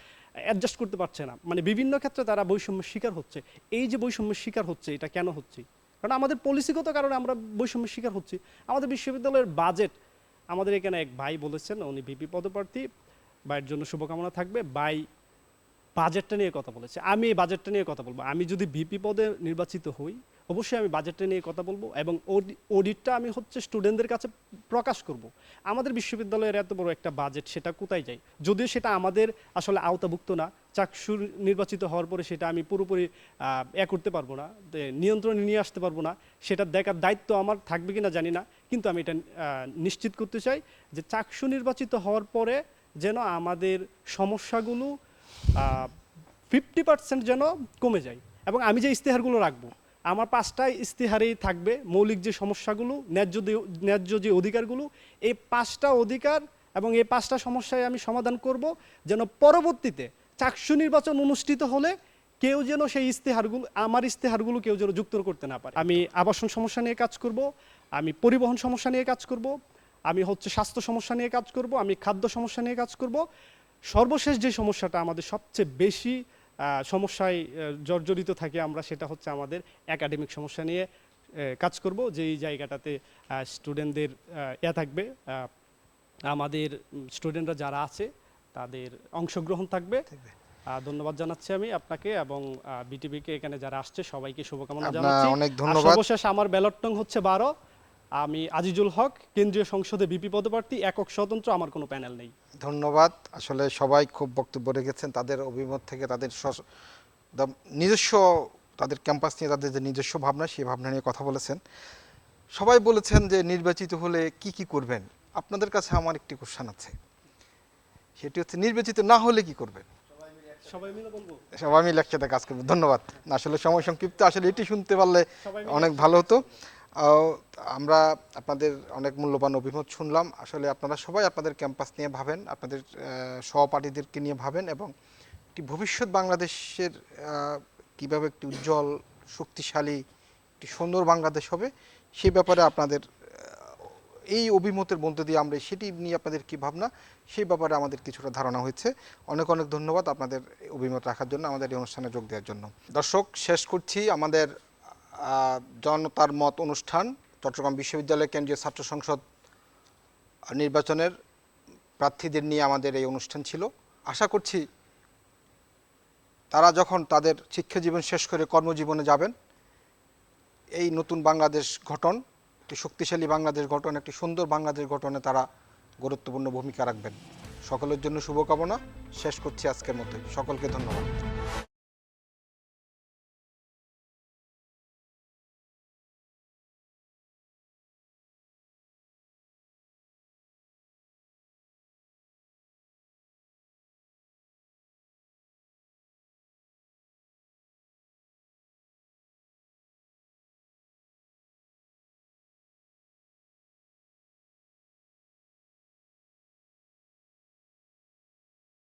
অ্যাডজাস্ট করতে পারছে না। মানে বিভিন্ন ক্ষেত্রে তারা বৈষম্যের শিকার হচ্ছে। এই যে বৈষম্যের শিকার হচ্ছে, এটা কেন হচ্ছে? কারণ আমাদের পলিসিগত কারণে আমরা বৈষম্যের শিকার হচ্ছি। আমাদের বিশ্ববিদ্যালয়ের বাজেট, আমাদের এখানে এক ভাই বলেছেন, উনি ভিপি পদপ্রার্থী, ভাইয়ের জন্য শুভকামনা থাকবে। ভাই বাজেটটা নিয়ে কথা বলেছে, আমি এই বাজেটটা নিয়ে কথা বলবো। আমি যদি ভিপি পদে নির্বাচিত হই, অবশ্যই আমি বাজেটটা নিয়ে কথা বলবো এবং অডিটটা আমি হচ্ছে স্টুডেন্টদের কাছে প্রকাশ করব। আমাদের বিশ্ববিদ্যালয়ের এত বড় একটা বাজেট, সেটা কোথায় যায়? যদিও সেটা আমাদের আসলে আওতাভুক্ত না, চাকসু নির্বাচিত হওয়ার পরে সেটা আমি পুরোপুরি করতে পারবো না, নিয়ন্ত্রণে নিয়ে আসতে পারবো না, সেটা দেখার দায়িত্ব আমার থাকবে কিনা জানি না, কিন্তু আমি এটা নিশ্চিত করতে চাই যে চাকসু নির্বাচিত হওয়ার পরে যেন আমাদের সমস্যাগুলো 50% যেন কমে যায়। এবং আমি যে ইশতেহারগুলো রাখবো, আমার 5টা ইশতেহারেই থাকবে মৌলিক যে সমস্যাগুলো, ন্যায্য যে অধিকারগুলো, এই 5টা অধিকার এবং এই 5টা সমস্যায় আমি সমাধান করব, যেন পরবর্তীতে চাকসু নির্বাচন অনুষ্ঠিত হলে কেউ যেন সেই ইশতেহারগুলো, আমার ইশতেহারগুলো কেউ যেন যুক্ত করতে না পারে। আমি আবাসন সমস্যা নিয়ে কাজ করব, আমি পরিবহন সমস্যা নিয়ে কাজ করব, আমি স্বাস্থ্য সমস্যা নিয়ে কাজ করব, আমি খাদ্য সমস্যা নিয়ে কাজ করব। সর্বশেষ যে সমস্যাটা আমাদের সবচেয়ে বেশি সমস্যায় জর্জরিত থাকি আমরা, সেটা হচ্ছে আমাদের একাডেমিক সমস্যা নিয়ে কাজ করব, যেই জায়গাটাতে স্টুডেন্টদের থাকবে, আমাদের স্টুডেন্টরা যারা আছে তাদের অংশগ্রহণ থাকবে। ধন্যবাদ জানাচ্ছি আমি আপনাকে এবং বিটিভিকে, এখানে যারা আসছে সবাইকে শুভকামনা জানাচ্ছি। অনেক ধন্যবাদ। সর্বশেষ আমার ব্যালট নং হচ্ছে 12, আমি আজিজুল হক, কেন্দ্রীয় সংসদে ভিপি পদপ্রার্থী, একক স্বতন্ত্র, আমার কোনো প্যানেল নেই। ধন্যবাদ। আসলে সবাই খুব বক্তব্য রেখেছেন তাদের অভিমত থেকে, তাদের নিজস্ব, তাদের ক্যাম্পাস নিয়ে তাদের যে নিজস্ব ভাবনা, সেই ভাবনা নিয়ে কথা বলেছেন। সবাই বলেছেন যে নির্বাচিত হলে কি কি করবেন। আপনাদের কাছে আমার একটি কোশ্চেন আছে, সেটি হচ্ছে নির্বাচিত না হলে কি করবেন? সবাই মিলে একসাথে কাজ করবেন। ধন্যবাদ। আসলে সময় সংক্ষিপ্ত, আসলে এটি শুনতে পারলে অনেক ভালো হতো। আমরা আপনাদের অনেক মূল্যবান অভিমত শুনলাম। আসলে আপনারা সবাই আপনাদের ক্যাম্পাস নিয়ে ভাবেন, আপনাদের সহপাঠীদেরকে নিয়ে ভাবেন, এবং একটি ভবিষ্যৎ বাংলাদেশের কীভাবে একটি উজ্জ্বল, শক্তিশালী, একটি সুন্দর বাংলাদেশ হবে, সেই ব্যাপারে আপনাদের এই অভিমতের মধ্যে দিয়ে আমরা সেটি নিয়ে আপনাদের কী ভাবনা, সেই ব্যাপারে আমাদের কিছুটা ধারণা হয়েছে। অনেক অনেক ধন্যবাদ আপনাদের অভিমত রাখার জন্য, আমাদের এই অনুষ্ঠানে যোগ দেওয়ার জন্য। দর্শক, শেষ করছি আমাদের জনতার মত অনুষ্ঠান। চট্টগ্রাম বিশ্ববিদ্যালয় কেন্দ্রীয় ছাত্র সংসদ নির্বাচনের প্রার্থীদের নিয়ে আমাদের এই অনুষ্ঠান ছিল। আশা করছি তারা যখন তাদের শিক্ষা জীবন শেষ করে কর্মজীবনে যাবেন, এই নতুন বাংলাদেশ গঠন, একটি শক্তিশালী বাংলাদেশ গঠন, একটি সুন্দর বাংলাদেশ গঠনে তারা গুরুত্বপূর্ণ ভূমিকা রাখবেন। সকলের জন্য শুভকামনা। শেষ করছি আজকের মতোই। সকলকে ধন্যবাদ।